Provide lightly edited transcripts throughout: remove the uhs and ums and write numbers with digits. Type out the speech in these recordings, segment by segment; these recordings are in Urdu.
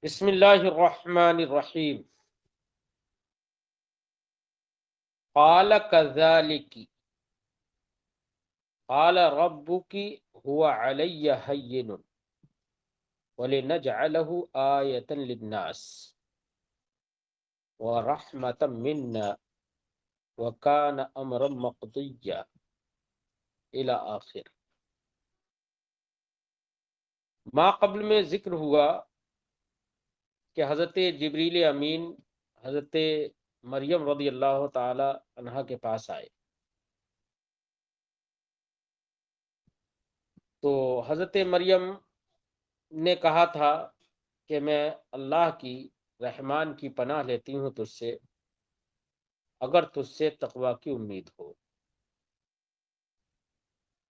بسم اللہ الرحمن الرحیم قال كذلك قال ربك هو علي هين ولنجعله آية للناس ورحمة منا وكان أمرا مقضيا إلى آخر۔ ما قبل میں ذکر ہوا کہ حضرت جبریل امین حضرت مریم رضی اللہ تعالی عنہا کے پاس آئے تو حضرت مریم نے کہا تھا کہ میں اللہ کی رحمان کی پناہ لیتی ہوں تجھ سے اگر تجھ سے تقوی کی امید ہو۔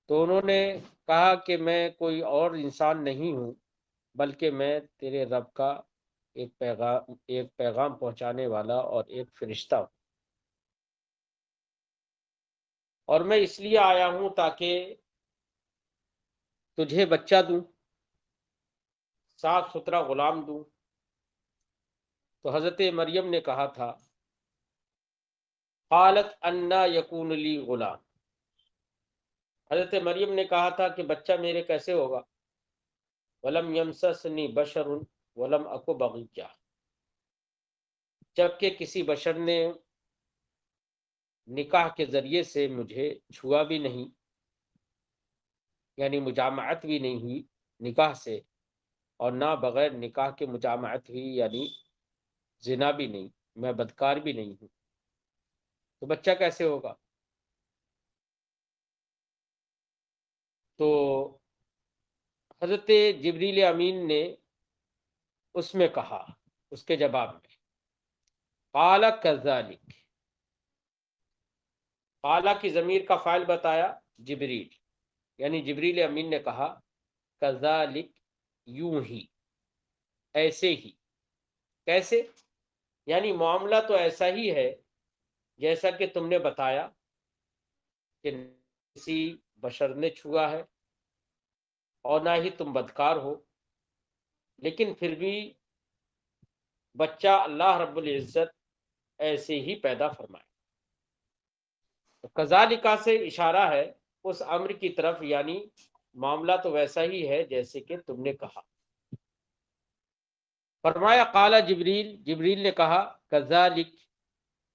تو انہوں نے کہا کہ میں کوئی اور انسان نہیں ہوں بلکہ میں تیرے رب کا ایک پیغام پہنچانے والا اور ایک فرشتہ ہوں، اور میں اس لیے آیا ہوں تاکہ تجھے بچہ دوں، صاف ستھرا غلام دوں۔ تو حضرت مریم نے کہا تھا قالت انا یکون لی غلام، حضرت مریم نے کہا تھا کہ بچہ میرے کیسے ہوگا، ولم یمسسنی بشر ولم اکو بغیہ، جبکہ کسی بشر نے نکاح کے ذریعے سے مجھے چھوا بھی نہیں، یعنی مجامعت بھی نہیں ہوئی نکاح سے، اور نہ بغیر نکاح کے مجامعت ہوئی یعنی زنا بھی نہیں، میں بدکار بھی نہیں ہوں، تو بچہ کیسے ہوگا؟ تو حضرت جبریل امین نے اس میں کہا، اس کے جواب میں قال کذالک، قال کی ضمیر کا فاعل بتایا جبریل، یعنی جبریل امین نے کہا کذالک، یوں ہی، ایسے ہی، کیسے؟ یعنی معاملہ تو ایسا ہی ہے جیسا کہ تم نے بتایا کہ کسی بشر نے چھوا ہے اور نہ ہی تم بدکار ہو، لیکن پھر بھی بچہ اللہ رب العزت ایسے ہی پیدا فرمائے۔ کذالکا سے اشارہ ہے اس امر کی طرف، یعنی معاملہ تو ویسا ہی ہے جیسے کہ تم نے کہا۔ فرمایا قال جبریل، جبریل نے کہا کذالک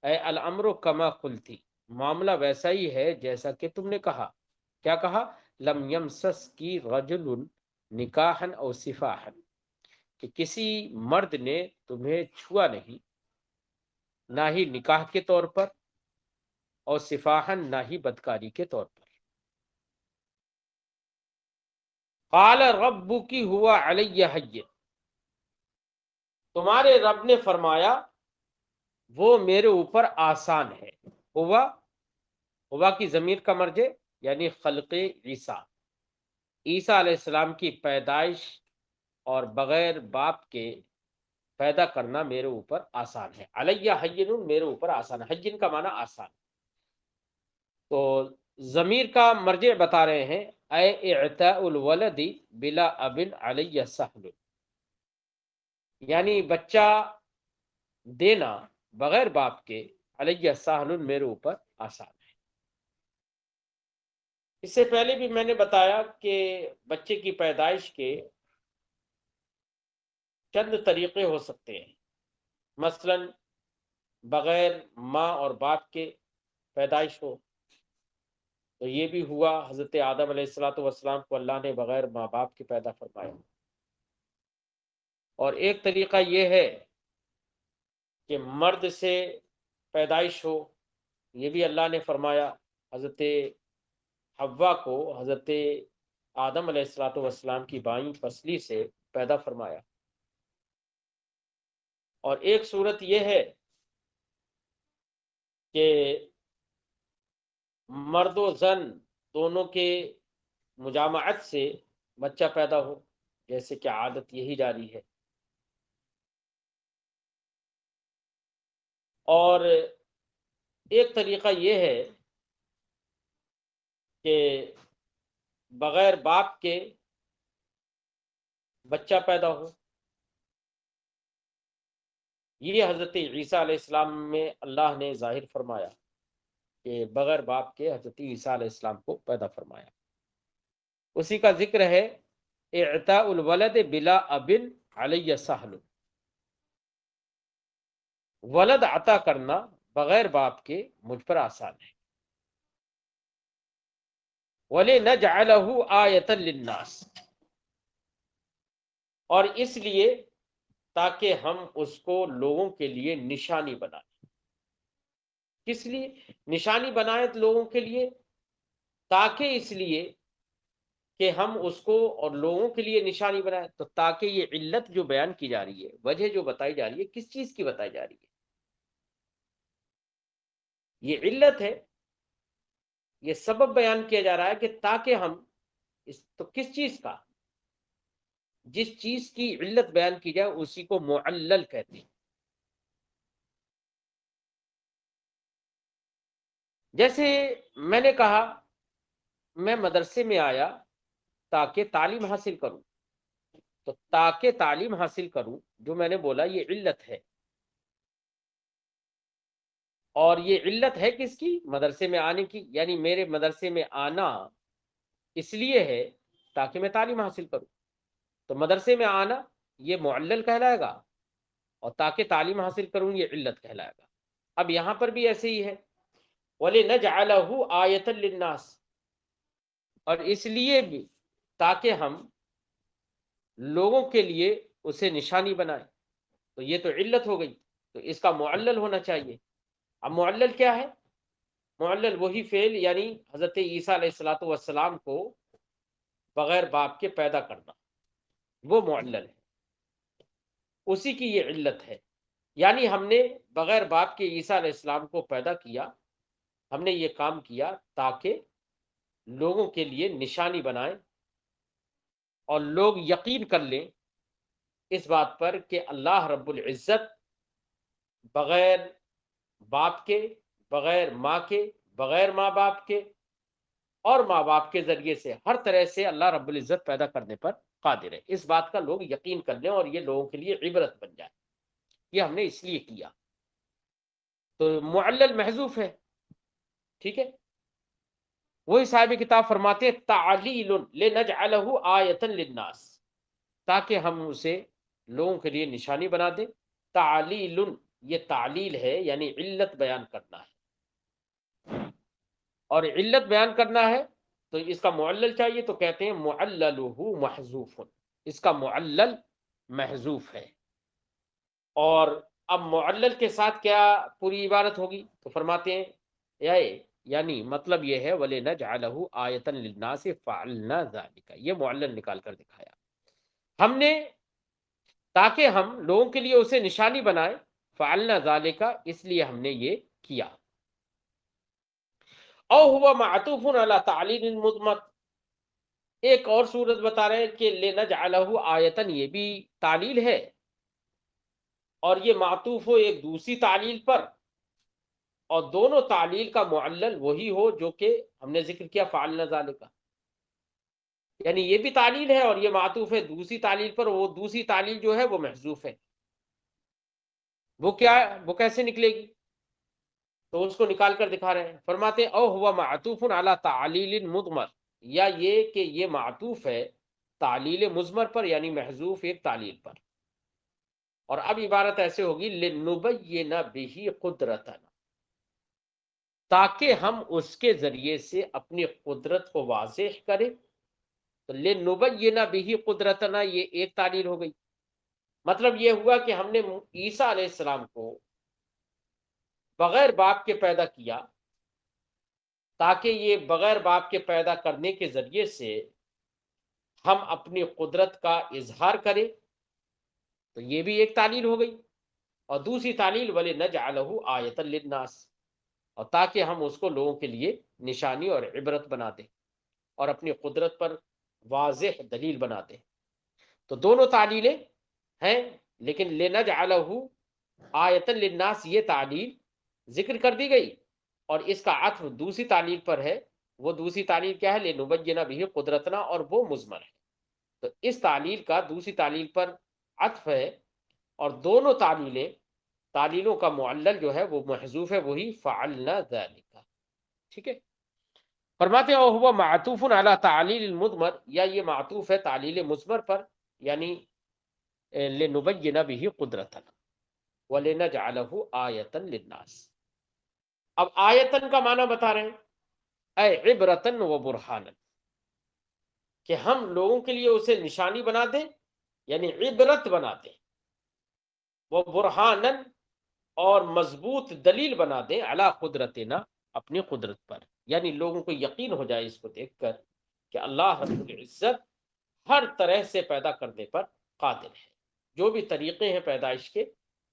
اے الامر کما قلتی، معاملہ ویسا ہی ہے جیسا کہ تم نے کہا۔ کیا کہا؟ لم یمسس کی رجل نکاحا او صفاحا، کہ کسی مرد نے تمہیں چھوا نہیں، نہ ہی نکاح کے طور پر، اور صفاحا نہ ہی بدکاری کے طور پر۔ قال ربک ہوا علی حی، تمہارے رب نے فرمایا وہ میرے اوپر آسان ہے۔ ہوا کی ضمیر کا مرجع یعنی خلق عیسیٰ، عیسیٰ علیہ السلام کی پیدائش اور بغیر باپ کے پیدا کرنا میرے اوپر آسان ہے۔ علیہ حین، میرے اوپر آسان ہے، حین کا معنی آسان۔ تو ضمیر کا مرجع بتا رہے ہیں اے اعطاء الولد بلا اب علیہ سہل، یعنی بچہ دینا بغیر باپ کے علیہ سہل، میرے اوپر آسان ہے۔ اس سے پہلے بھی میں نے بتایا کہ بچے کی پیدائش کے چند طریقے ہو سکتے ہیں، مثلا بغیر ماں اور باپ کے پیدائش ہو، تو یہ بھی ہوا، حضرت آدم علیہ الصلوۃ والسلام کو اللہ نے بغیر ماں باپ کے پیدا فرمایا۔ اور ایک طریقہ یہ ہے کہ مرد سے پیدائش ہو، یہ بھی اللہ نے فرمایا، حضرت حوا کو حضرت آدم علیہ الصلوۃ والسلام کی بائیں پسلی سے پیدا فرمایا۔ اور ایک صورت یہ ہے کہ مرد و زن دونوں کے مجامعت سے بچہ پیدا ہو، جیسے کہ عادت یہی جاری ہے۔ اور ایک طریقہ یہ ہے کہ بغیر باپ کے بچہ پیدا ہو، یہ حضرت عیسیٰ علیہ السلام میں اللہ نے ظاہر فرمایا کہ بغیر باپ کے حضرت عیسیٰ علیہ السلام کو پیدا فرمایا۔ اسی کا ذکر ہے اعطاء الولد بلا ابن علی سہل، ولد عطا کرنا بغیر باپ کے مجھ پر آسان ہے۔ وَلِنَجْعَلَهُ آیَةً لِلنَّاسِ، اور اس لیے تاکہ ہم اس کو لوگوں کے لیے نشانی بنائیں۔ کس لیے نشانی بنائیں لوگوں کے لیے؟ تاکہ اس لیے کہ ہم اس کو اور لوگوں کے لیے نشانی بنائیں، تو تاکہ یہ علت جو بیان کی جا رہی ہے، وجہ جو بتائی جا رہی ہے، کس چیز کی بتائی جا رہی ہے؟ یہ علت ہے، یہ سبب بیان کیا جا رہا ہے کہ تاکہ ہم تو کس چیز کا؟ جس چیز کی علت بیان کی جائے اسی کو معلل کہتے ہیں۔ جیسے میں نے کہا میں مدرسے میں آیا تاکہ تعلیم حاصل کروں، تو تاکہ تعلیم حاصل کروں جو میں نے بولا یہ علت ہے، اور یہ علت ہے کس کی؟ مدرسے میں آنے کی، یعنی میرے مدرسے میں آنا اس لیے ہے تاکہ میں تعلیم حاصل کروں، تو مدرسے میں آنا یہ معلل کہلائے گا، اور تاکہ تعلیم حاصل کروں یہ علت کہلائے گا۔ اب یہاں پر بھی ایسے ہی ہے، وَلِنَجْعَلَهُ آیَةً لِلنَّاسِ، اور اس لیے بھی تاکہ ہم لوگوں کے لیے اسے نشانی بنائیں، تو یہ تو علت ہو گئی، تو اس کا معلل ہونا چاہیے۔ اب معلل کیا ہے؟ معلل وہی فعل، یعنی حضرت عیسیٰ علیہ السلام کو بغیر باپ کے پیدا کرنا، وہ معلل ہے، اسی کی یہ علت ہے۔ یعنی ہم نے بغیر باپ کے عیسیٰ علیہ السلام کو پیدا کیا، ہم نے یہ کام کیا تاکہ لوگوں کے لیے نشانی بنائیں اور لوگ یقین کر لیں اس بات پر کہ اللہ رب العزت بغیر باپ کے، بغیر ماں کے، بغیر ماں باپ کے اور ماں باپ کے ذریعے سے ہر طرح سے اللہ رب العزت پیدا کرنے پر قادر ہے، اس بات کا لوگ یقین کر لیں اور یہ لوگوں کے لیے عبرت بن جائے۔ یہ ہم نے اس لیے کیا، تو معلل محذوف ہے، ٹھیک ہے۔ وہی صاحب کتاب فرماتے ہیں تعلیل لنجعلہ آیۃ للناس، تاکہ ہم اسے لوگوں کے لیے نشانی بنا دیں۔ تعلیل، یہ تعلیل ہے یعنی علت بیان کرنا ہے، اور علت بیان کرنا ہے تو اس کا معلل چاہیے، تو کہتے ہیں معللہ محذوف، اس کا معلل محذوف ہے۔ اور اب معلل کے ساتھ کیا پوری عبارت ہوگی؟ تو فرماتے ہیں یعنی مطلب یہ ہے وَلِنَجْعَلَهُ آیَةً لِلنَّاسِ فَعَلْنَا ذَلِكَ، یہ معلل نکال کر دکھایا ہم نے تاکہ ہم لوگوں کے لیے اسے نشانی بنائیں، فَعَلْنَا ذَلِكَ، اس لیے ہم نے یہ کیا۔ او ہوا معطوف علی تعلیل المضمر، ایک اور صورت بتا رہے ہیں کہ لِنَجْعَلَهُ آیَةً، یہ بھی تعلیل ہے اور یہ معطوف ہو ایک دوسری تعلیل پر، اور دونوں تعلیل کا معلل وہی ہو جو کہ ہم نے ذکر کیا فعلنا ذالک، یعنی یہ بھی تعلیل ہے اور یہ معطوف ہے دوسری تعلیل پر، وہ دوسری تعلیل جو ہے وہ محذوف ہے، وہ کیا ہے، وہ کیسے نکلے گی؟ تو اس کو نکال کر دکھا رہے ہیں، فرماتے ہیں او ہوا معطوف علی تعلیل مضمر، یا یہ کہ یہ معطوف ہے تعلیل مضمر پر یعنی محذوف ایک تعلیل پر، اور اب عبارت ایسے ہوگی لنبین بہ قدرتنا، تاکہ ہم اس کے ذریعے سے اپنی قدرت کو واضح کریں، تو لنبین بہ قدرتنا یہ ایک تعلیل ہو گئی، مطلب یہ ہوا کہ ہم نے عیسیٰ علیہ السلام کو بغیر باپ کے پیدا کیا تاکہ یہ بغیر باپ کے پیدا کرنے کے ذریعے سے ہم اپنی قدرت کا اظہار کریں، تو یہ بھی ایک تعلیل ہو گئی، اور دوسری تعلیل وَلِنَجْعَلَهُ آیَةً لِلنَّاسِ، اور تاکہ ہم اس کو لوگوں کے لیے نشانی اور عبرت بنا دیں اور اپنی قدرت پر واضح دلیل بنا دیں۔ تو دونوں تعلیلیں ہیں، لیکن لِنَجْعَلَهُ آیَةً لِلنَّاسِ یہ تعلیل ذکر کر دی گئی، اور اس کا عطف دوسری تعلیل پر ہے، وہ دوسری تعلیل کیا ہے؟ لِنُبَيِّنَ بِهِ قدرتنا، اور وہ مضمر ہے، تو اس تعلیل کا دوسری تعلیل پر عطف ہے، اور دونوں تعلیلیں تعلیلوں کا معلل جو ہے وہ محذوف ہے، وہی فعلنا ذالک، ٹھیک ہے۔ فرماتے ہیں وہ معطوف علی تعلیل المضمر، یا یہ معطوف ہے تعلیل مضمر پر، یعنی لنبین به قدرتا ولنجعلہ آیتا للناس۔ اب آیتن کا معنی بتا رہے ہیں، اے عبرتن و برہانا، کہ ہم لوگوں کے لیے اسے نشانی بنا دیں، یعنی عبرت بنا دیں، وہ برہانن اور مضبوط دلیل بنا دیں، علی قدرتنا اپنی قدرت پر، یعنی لوگوں کو یقین ہو جائے اس کو دیکھ کر کہ اللہ رب العزت ہر طرح سے پیدا کرنے پر قادر ہے، جو بھی طریقے ہیں پیدائش کے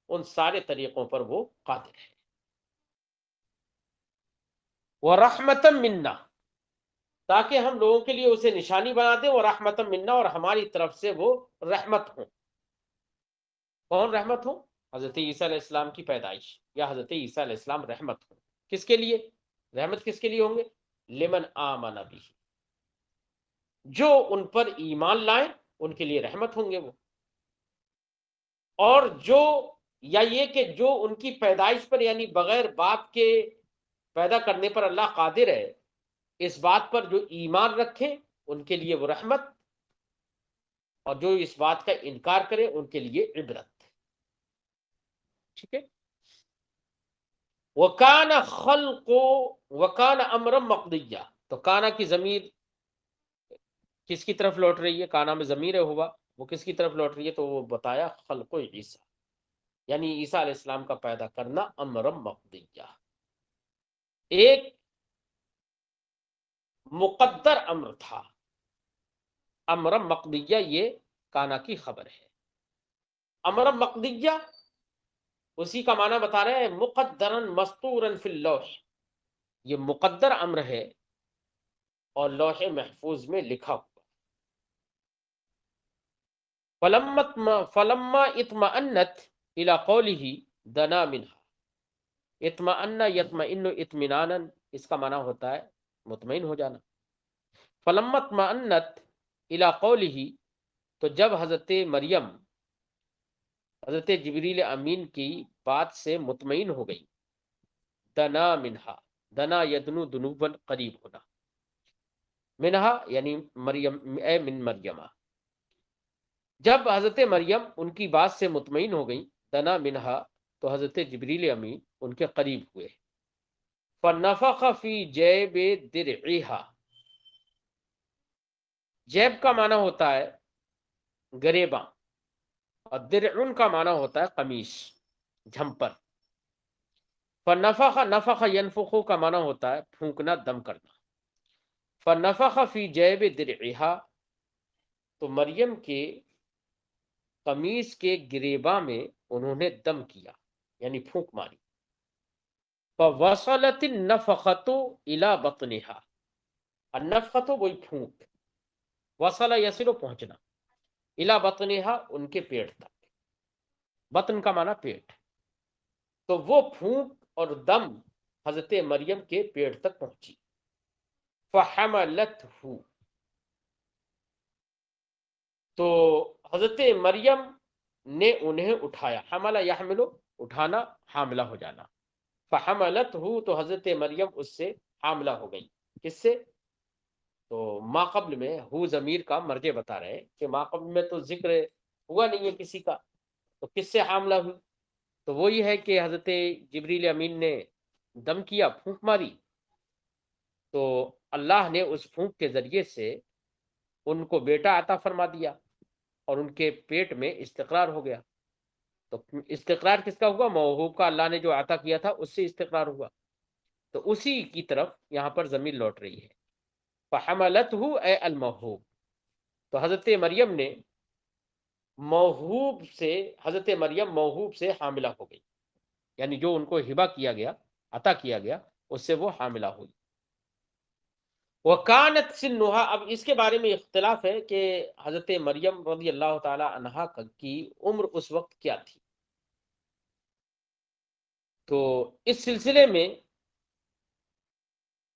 ان سارے طریقوں پر وہ قادر ہے۔ وَرَحْمَةً مِنَّا، تاکہ ہم لوگوں کے لیے اسے نشانی بنا دیں، وَرَحْمَةً مِنَّا، اور ہماری طرف سے وہ رحمت ہوں۔ کون رحمت ہوں؟ حضرت عیسیٰ علیہ السلام کی پیدائش، یا حضرت عیسیٰ علیہ السلام رحمت ہوں۔ کس کے لیے رحمت، کس کے لیے ہوں گے؟ لمن آمن بھی، جو ان پر ایمان لائیں ان کے لیے رحمت ہوں گے وہ، اور جو، یا یہ کہ جو ان کی پیدائش پر، یعنی بغیر باپ کے پیدا کرنے پر اللہ قادر ہے، اس بات پر جو ایمان رکھیں ان کے لیے وہ رحمت، اور جو اس بات کا انکار کرے ان کے لیے عبرت، ٹھیک ہے۔ وَكَانَ خَلْقُ وَكَانَ أَمْرًا مَقْضِيًّا، تو کانا کی ضمیر کس کی طرف لوٹ رہی ہے؟ کانا میں ضمیر ہوا، وہ کس کی طرف لوٹ رہی ہے؟ تو وہ بتایا خلق عیسیٰ، یعنی عیسیٰ علیہ السلام کا پیدا کرنا امرا مقضیہ، ایک مقدر امر تھا۔ امرا مقضیہ یہ کانا کی خبر ہے، امرا مقضیہ اسی کا معنی بتا رہے ہیں مقدرا مستورا فی اللوح، یہ مقدر امر ہے اور لوح محفوظ میں لکھا ہوا۔ فلما اطمأنت الى قوله دنا منها، اطمأن یطمئن اطمینانا، اس کا معنی ہوتا ہے مطمئن ہو جانا۔ فلما اطمأنت الى قوله، تو جب حضرت مریم حضرت جبریل امین کی بات سے مطمئن ہو گئی، دنا منہا، دنا یدنو دنوبا قریب ہونا، منہا یعنی مریم، اے من مریمہ، جب حضرت مریم ان کی بات سے مطمئن ہو گئی، دنا منہا، تو حضرت جبریل امین ان کے قریب ہوئے۔ فنفخ فی جیب درعہا، جیب کا معنی ہوتا ہے گریباں، اور درعن کا معنی ہوتا ہے قمیص، جھمپر۔ فنفخ، نفخ ینفخ کا معنی ہوتا ہے پھونکنا، دم کرنا۔ فنفخ فی جیب درعہا، تو مریم کے قمیص کے گریباں میں انہوں نے دم کیا، یعنی پھونک ماری۔ فوصلت النفخۃ الی بطنہا، النفخۃ وہی پھونک، وصل یصل پہنچنا، الی بطنہا ان کے پیٹ تک، بطن کا معنی پیٹ، تو وہ پھونک اور دم حضرت مریم کے پیٹ تک پہنچی۔ فحملتہ، تو حضرت مریم نے انہیں اٹھایا، حملہ یحملو اٹھانا، حاملہ ہو جانا۔ فحملتہ، تو حضرت مریم اس سے حاملہ ہو گئی، کس سے؟ تو ما قبل میں ہو ضمیر کا مرجع بتا رہے ہیں کہ ما قبل میں تو ذکر ہوا نہیں ہے کسی کا، تو کس سے حاملہ ہوئی؟ تو وہی ہے کہ حضرت جبریل امین نے دم کیا، پھونک ماری، تو اللہ نے اس پھونک کے ذریعے سے ان کو بیٹا عطا فرما دیا، اور ان کے پیٹ میں استقرار ہو گیا۔ تو استقرار کس کا ہوا؟ موہوب کا، اللہ نے جو عطا کیا تھا اس سے استقرار ہوا، تو اسی کی طرف یہاں پر ضمیر لوٹ رہی ہے۔ فحملتہ اے الموہوب، تو حضرت مریم نے موہوب سے، حضرت مریم موہوب سے حاملہ ہو گئی، یعنی جو ان کو ہبہ کیا گیا، عطا کیا گیا، اس سے وہ حاملہ ہوئی۔ وَكَانَتْ سِنُّهَا، اب اس کے بارے میں اختلاف ہے کہ حضرت مریم رضی اللہ تعالی عنہا کی عمر اس وقت کیا تھی۔ تو اس سلسلے میں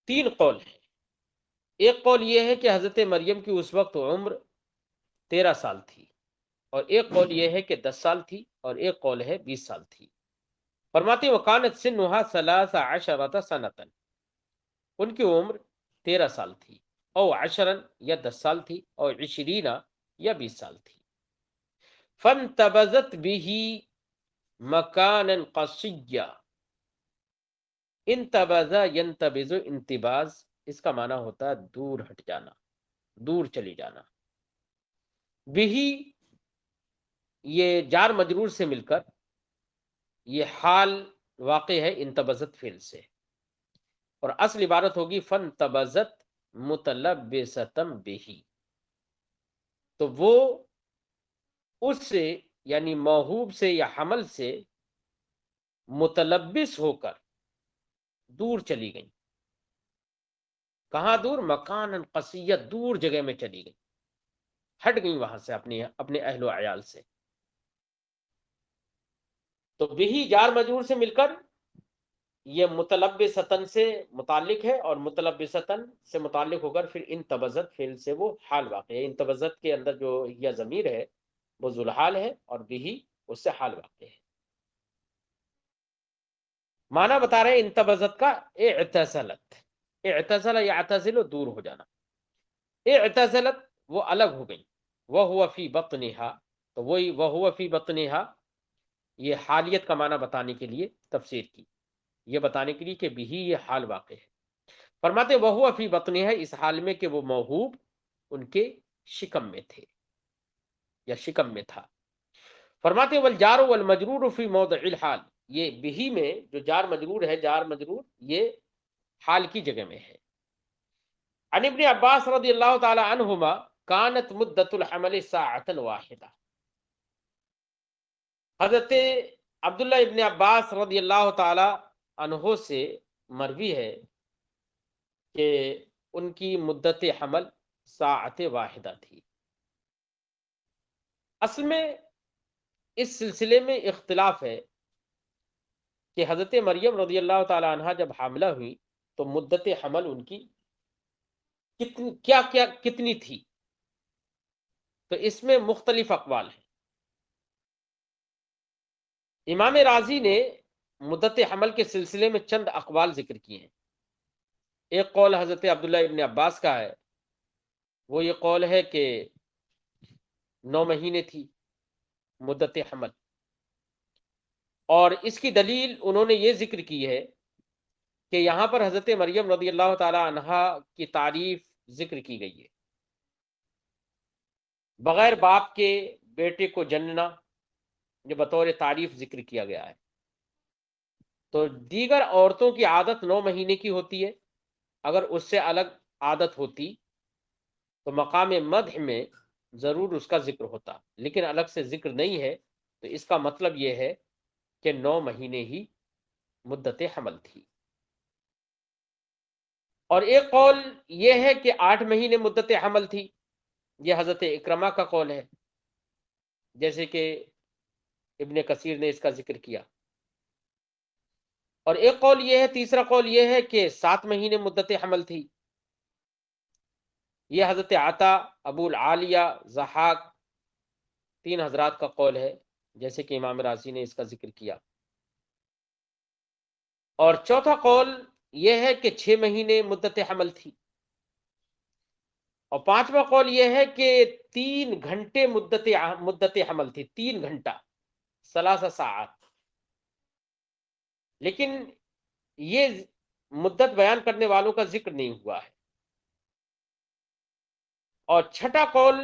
تین قول ہیں۔ ایک قول یہ ہے کہ حضرت مریم کی اس وقت عمر 13 سال تھی، اور ایک قول یہ ہے کہ 10 سال تھی، اور ایک قول ہے 20 سال تھی۔ فرماتے وکانت سنھا 13 سنتن، ان کی عمر 13 سال تھی، او عشرن یا 10 سال تھی، او 20 یا 20 سال تھی۔ فانتبذت به مکانا قصیا، انتبذ ینتبذ انتباز، اس کا معنی ہوتا ہے دور ہٹ جانا، دور چلی جانا۔ بہی یہ جار مجرور سے مل کر یہ حال واقع ہے انتبذت فعل سے، اور اصل عبارت ہوگی فانتبذت متلبستم بہی، تو وہ اس سے یعنی موہوب سے یا حمل سے متلبس ہو کر دور چلی گئی۔ کہاں دور؟ مکان قصیت، دور جگہ میں چلی گئی، ہٹ گئی وہاں سے اپنے اہل و عیال سے۔ تو بہی جار مجرور سے مل کر یہ متلبستن سے متعلق ہے، اور متلبستن سے متعلق ہو کر پھر انتبذت فعل سے وہ حال واقع ہے۔ انتبذت کے اندر جو یہ ضمیر ہے وہ ذوالحال ہے، اور بہی اس سے حال واقع ہے۔ معنی بتا رہے ہیں انتبذت کا اعتزلت، اعتزل یعتزل دور ہو جانا، اعتزلت وہ الگ ہو گئی، وہو فی بطنہا، تو وہی وہو فی بطنہا یہ حالیت کا معنی بتانے کے لیے تفسیر کی، یہ بتانے کے لیے کہ بھی یہ حال واقع ہے۔ فرماتے وہو فی بطنہا، اس حال میں کہ وہ موہوب ان کے شکم میں تھے یا شکم میں تھا۔ فرماتے والجار والمجرور فی موضع الحال، یہ بھی میں جو جار مجرور ہے، جار مجرور یہ حال کی جگہ میں ہے۔ عن ابن عباس رضی اللہ تعالی عنہما کانت مدت الحمل ساعتا واحدہ، حضرت عبداللہ ابن عباس رضی اللہ تعالی عنہ سے مروی ہے کہ ان کی مدت حمل ساعت واحدہ تھی۔ اصل میں اس سلسلے میں اختلاف ہے کہ حضرت مریم رضی اللہ تعالی عنہ جب حاملہ ہوئی تو مدت حمل ان کی کتنی تھی، تو اس میں مختلف اقوال ہیں۔ امام راضی نے مدت حمل کے سلسلے میں چند اقوال ذکر کیے ہیں۔ ایک قول حضرت عبداللہ ابن عباس کا ہے، وہ یہ قول ہے کہ 9 مہینے تھی مدت حمل، اور اس کی دلیل انہوں نے یہ ذکر کی ہے کہ یہاں پر حضرت مریم رضی اللہ تعالی عنہا کی تعریف ذکر کی گئی ہے، بغیر باپ کے بیٹے کو جننا جو بطور تعریف ذکر کیا گیا ہے۔ تو دیگر عورتوں کی عادت 9 مہینے کی ہوتی ہے، اگر اس سے الگ عادت ہوتی تو مقام مدح میں ضرور اس کا ذکر ہوتا، لیکن الگ سے ذکر نہیں ہے، تو اس کا مطلب یہ ہے کہ 9 مہینے ہی مدت حمل تھی۔ اور ایک قول یہ ہے کہ 8 مہینے مدت حمل تھی، یہ حضرت اکرمہ کا قول ہے، جیسے کہ ابن کثیر نے اس کا ذکر کیا۔ اور ایک قول یہ ہے، تیسرا قول یہ ہے کہ 7 مہینے مدت حمل تھی، یہ حضرت عطا، ابو العالیہ، ضحاک 3 حضرات کا قول ہے، جیسے کہ امام راضی نے اس کا ذکر کیا۔ اور چوتھا قول یہ ہے کہ 6 مہینے مدت حمل تھی، اور 5واں قول یہ ہے کہ 3 گھنٹے مدت حمل تھی، 3 گھنٹہ 3 ساعات، لیکن یہ مدت بیان کرنے والوں کا ذکر نہیں ہوا ہے۔ اور چھٹا قول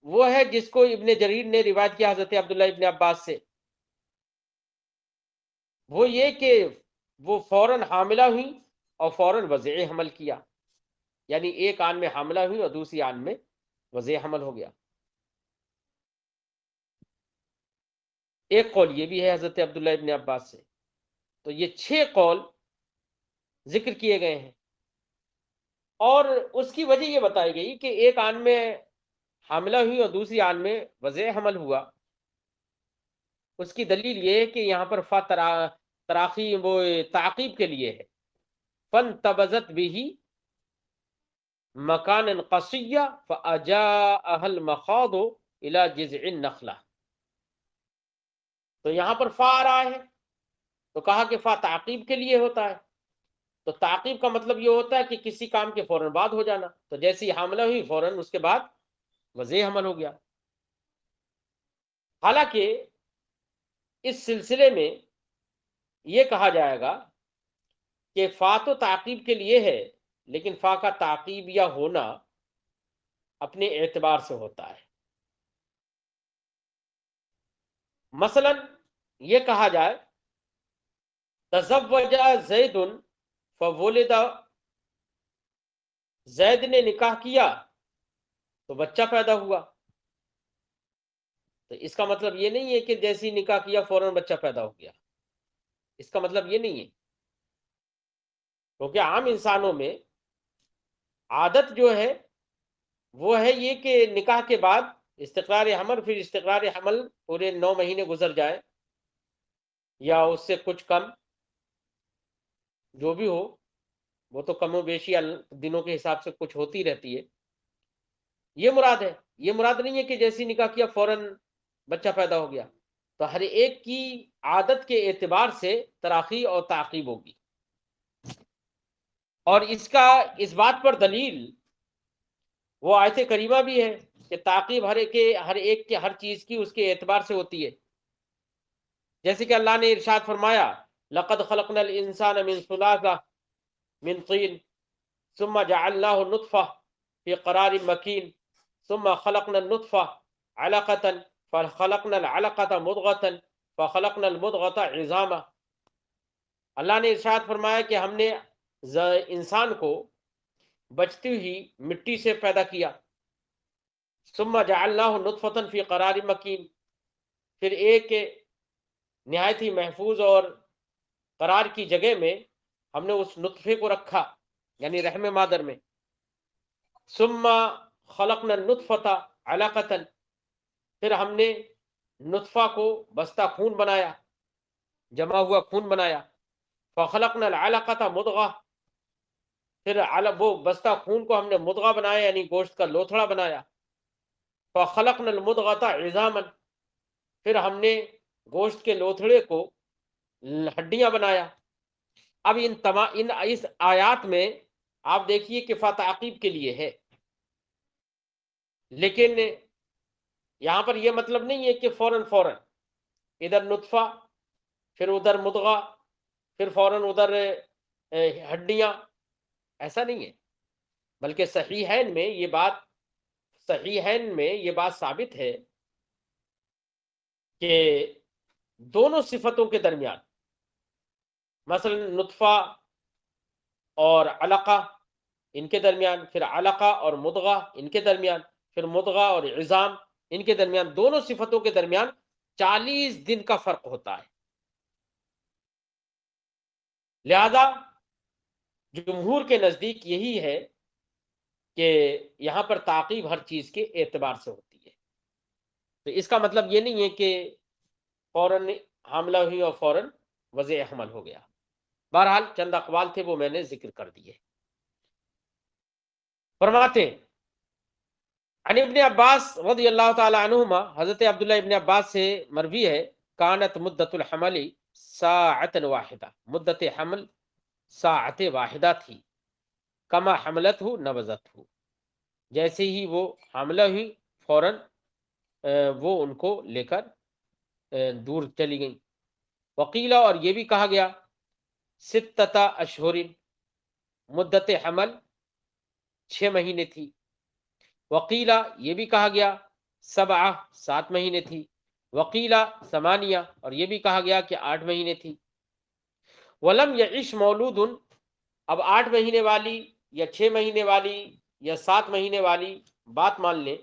وہ ہے جس کو ابن جریر نے روایت کیا حضرت عبداللہ ابن عباس سے، وہ یہ کہ وہ فوراً حاملہ ہوئی اور فوراً وضع حمل کیا، یعنی ایک آن میں حاملہ ہوئی اور دوسری آن میں وضع حمل ہو گیا۔ ایک قول یہ بھی ہے حضرت عبداللہ ابن عباس سے۔ تو یہ 6 قول ذکر کیے گئے ہیں، اور اس کی وجہ یہ بتائی گئی کہ ایک آن میں حاملہ ہوئی اور دوسری آن میں وضع حمل ہوا۔ اس کی دلیل یہ ہے کہ یہاں پر تراخی وہ تعقیب کے لیے ہے، فانتبذت به مکان قصیہ فاجاءها المخاض الى جذع النخلہ، تو یہاں پر فا آ رہا ہے، تو کہا کہ فا تعقیب کے لیے ہوتا ہے، تو تعقیب کا مطلب یہ ہوتا ہے کہ کسی کام کے فوراً بعد ہو جانا، تو جیسی ہی حاملہ ہوئی فوراً اس کے بعد وضع حمل ہو گیا۔ حالانکہ اس سلسلے میں یہ کہا جائے گا کہ فا تو تعقیب کے لیے ہے، لیکن فا کا تعقیب یا ہونا اپنے اعتبار سے ہوتا ہے۔ مثلا یہ کہا جائے تزوج زید فولد، زید نے نکاح کیا تو بچہ پیدا ہوا، تو اس کا مطلب یہ نہیں ہے کہ جیسی نکاح کیا فوراً بچہ پیدا ہو گیا، اس کا مطلب یہ نہیں ہے، کیونکہ عام انسانوں میں عادت جو ہے وہ ہے یہ کہ نکاح کے بعد استقرار حمل، پھر استقرار حمل پورے 9 مہینے گزر جائے یا اس سے کچھ کم، جو بھی ہو، وہ تو کم و بیشی دنوں کے حساب سے کچھ ہوتی رہتی ہے، یہ مراد ہے۔ یہ مراد نہیں ہے کہ جیسی نکاح کیا فوراً بچہ پیدا ہو گیا، تو ہر ایک کی عادت کے اعتبار سے تراخی اور تعقیب ہوگی، اور اس بات پر دلیل وہ آیت کریمہ بھی ہے کہ تعقیب ہر ایک کے ہر چیز کی اس کے اعتبار سے ہوتی ہے، جیسے کہ اللہ نے ارشاد فرمایا لقد خلقنا الانسان من سلالہ من طین ثم جعلناه نطفہ فی قرار مکین ثم خلقنا النطفہ علقة فخلقنا العلقة مضغة فخلقنا المضغة عظاما۔ اللہ نے ارشاد فرمایا کہ ہم نے انسان کو بچتی ہوئی مٹی سے پیدا کیا، ثم جعلناه نطفة فی قرار مکین، پھر ایک نہایت ہی محفوظ اور قرار کی جگہ میں ہم نے اس نطفے کو رکھا، یعنی رحم مادر میں، ثم خلقنا النطفة علقة، پھر ہم نے نطفہ کو بستہ خون بنایا، جمع ہوا خون بنایا، فخلقنا العلقة مضغہ، پھر وہ بستہ خون کو ہم نے مضغہ بنایا یعنی گوشت کا لوتھڑا بنایا، فخلقنا المضغة عظاما، پھر ہم نے گوشت کے لوتھڑے کو ہڈیاں بنایا۔ اب اس آیات میں آپ دیکھیے کہ فا تعقیب کے لیے ہے، لیکن یہاں پر یہ مطلب نہیں ہے کہ فوراً ادھر نطفہ پھر ادھر مضغہ پھر فوراً ادھر ہڈیاں، ایسا نہیں ہے، بلکہ صحیحین میں یہ بات ثابت ہے کہ دونوں صفتوں کے درمیان، مثلا نطفہ اور علقہ ان کے درمیان، پھر علقہ اور مضغہ ان کے درمیان، پھر مضغہ اور عظام ان کے درمیان، دونوں صفتوں کے درمیان 40 دن کا فرق ہوتا ہے۔ لہذا جمہور کے نزدیک یہی ہے کہ یہاں پر تعقیب ہر چیز کے اعتبار سے ہوتی ہے، تو اس کا مطلب یہ نہیں ہے کہ فوراً حاملہ ہوئی اور فوراً وضع حمل ہو گیا۔ بہرحال چند اقوال تھے وہ میں نے ذکر کر دیے۔ فرماتے ہیں عن ابن عباس رضی اللہ تعالی عنہما، حضرت عبداللہ ابن عباس سے مروی ہے، کانت مدت الحمل ساعت واحدہ، مدت حمل ساعت واحدہ تھی، کما حملت ہو نبذت ہو، جیسے ہی وہ حاملہ ہوئی فوراً وہ ان کو لے کر دور چلی گئیں۔ وقیلہ، اور یہ بھی کہا گیا ستتا اشہر، مدت حمل 6 مہینے تھی۔ وقیلہ، یہ بھی کہا گیا سبعہ، 7 مہینے تھی۔ وقیلہ ثمانیہ، اور یہ بھی کہا گیا کہ 8 مہینے تھی۔ ولم یعش مولود، اب 8 مہینے والی یا 6 مہینے والی یا 7 مہینے والی بات مان لیں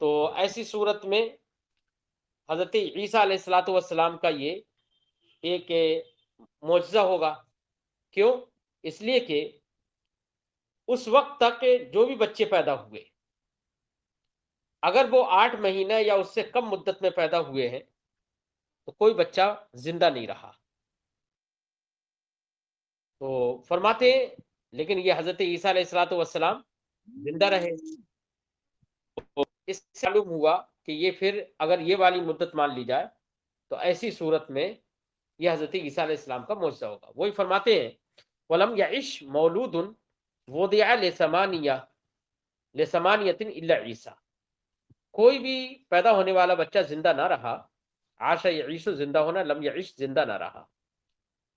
تو ایسی صورت میں حضرت عیسیٰ علیہ الصلوۃ والسلام کا یہ ایک معجزہ ہوگا۔ کیوں؟ اس لیے کہ اس وقت تک جو بھی بچے پیدا ہوئے، اگر وہ 8 مہینہ یا اس سے کم مدت میں پیدا ہوئے ہیں تو کوئی بچہ زندہ نہیں رہا۔ تو فرماتے ہیں لیکن یہ حضرت عیسیٰ علیہ الصلوۃ والسلام زندہ رہے، اس سے معلوم ہوا کہ یہ پھر اگر یہ والی مدت مان لی جائے تو ایسی صورت میں یہ حضرت عیسیٰ علیہ السلام کا معجزہ ہوگا۔ وہی فرماتے ہیں ولم یعش مولود وضع لثمانیۃ الا عیسیٰ، کوئی بھی پیدا ہونے والا بچہ زندہ نہ رہا، عاش یعیش زندہ ہونا، لم یعش زندہ نہ رہا،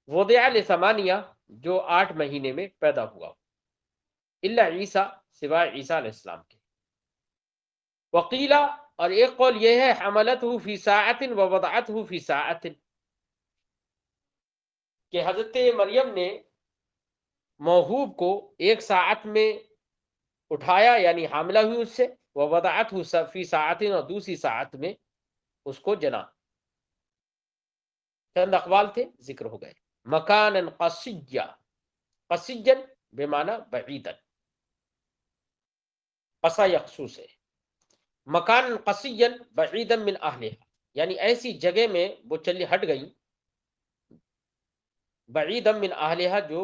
وضع لثمانیہ جو 8 مہینے میں پیدا ہوا، الا عیسیٰ سوائے عیسیٰ علیہ السلام کے۔ وقیلا اور ایک قول یہ ہے حملتہ فی ساعۃ ووضعتہ فی ساعۃ، کہ حضرت مریم نے موہوب کو ایک ساعت میں اٹھایا، یعنی حاملہ ہوئی اس سے، ووضعتہ فی ساعۃ اور دوسری ساعت میں اس کو جنا۔ چند اقوال تھے ذکر ہو گئے۔ مکانا قصیا، قصیا بمعنی بعیدا، قصا یقصو سے، مکان قصیا بعیدا من اہلها، یعنی ایسی جگہ میں وہ چلی ہٹ گئی، بعیدا من اہلها جو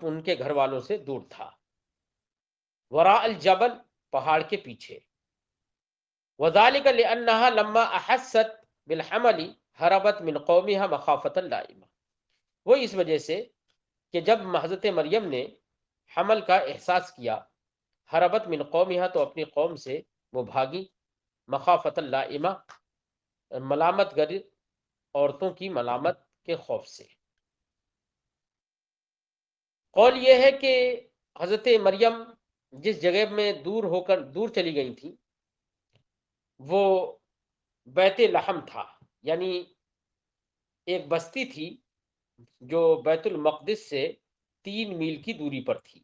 ان کے گھر والوں سے دور تھا، وراء الجبل پہاڑ کے پیچھے، وذلك لانها لما احست بالحمل ہربت من قومها مخافة لائمہ، وہ اس وجہ سے کہ جب حضرت مریم نے حمل کا احساس کیا، ہربت من قومها تو اپنی قوم سے وہ بھاگی، مخافة لائمہ ملامت گر عورتوں کی ملامت کے خوف سے۔ قول یہ ہے کہ حضرت مریم جس جگہ میں دور چلی گئی تھی وہ بیت لحم تھا، یعنی ایک بستی تھی جو بیت المقدس سے 3 میل کی دوری پر تھی،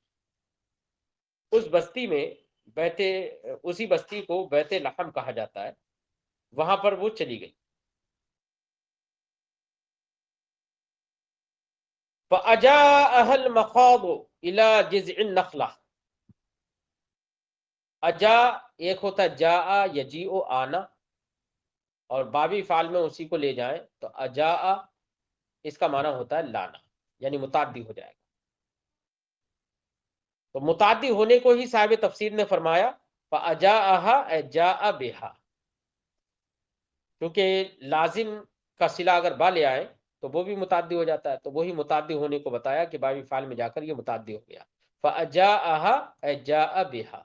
اس بستی میں اسی بستی کو بیت لحم کہا جاتا ہے، وہاں پر وہ چلی گئی۔ فَأَجَاءَهَا الْمَخَاضُ إِلَى جِذْعِ النَّخْلَةِ، اجا ایک ہوتا ہے جاء یجیء آنا، اور بابی فعل میں اسی کو لے جائیں تو اجاء اس کا معنی ہوتا ہے لانا، یعنی متعدی ہو جائے گا۔ تو متعدی ہونے کو ہی صاحب تفسیر نے فرمایا فَأَجَاءَهَا اے جاء بِهَا، کیونکہ لازم کا صلہ اگر با لے آئے تو وہ بھی متعدی ہو جاتا ہے، تو وہی متعدی ہونے کو بتایا کہ بابی فعل میں جا کر یہ متعدی ہو گیا، فَأَجَاءَهَا اے جاء بِهَا۔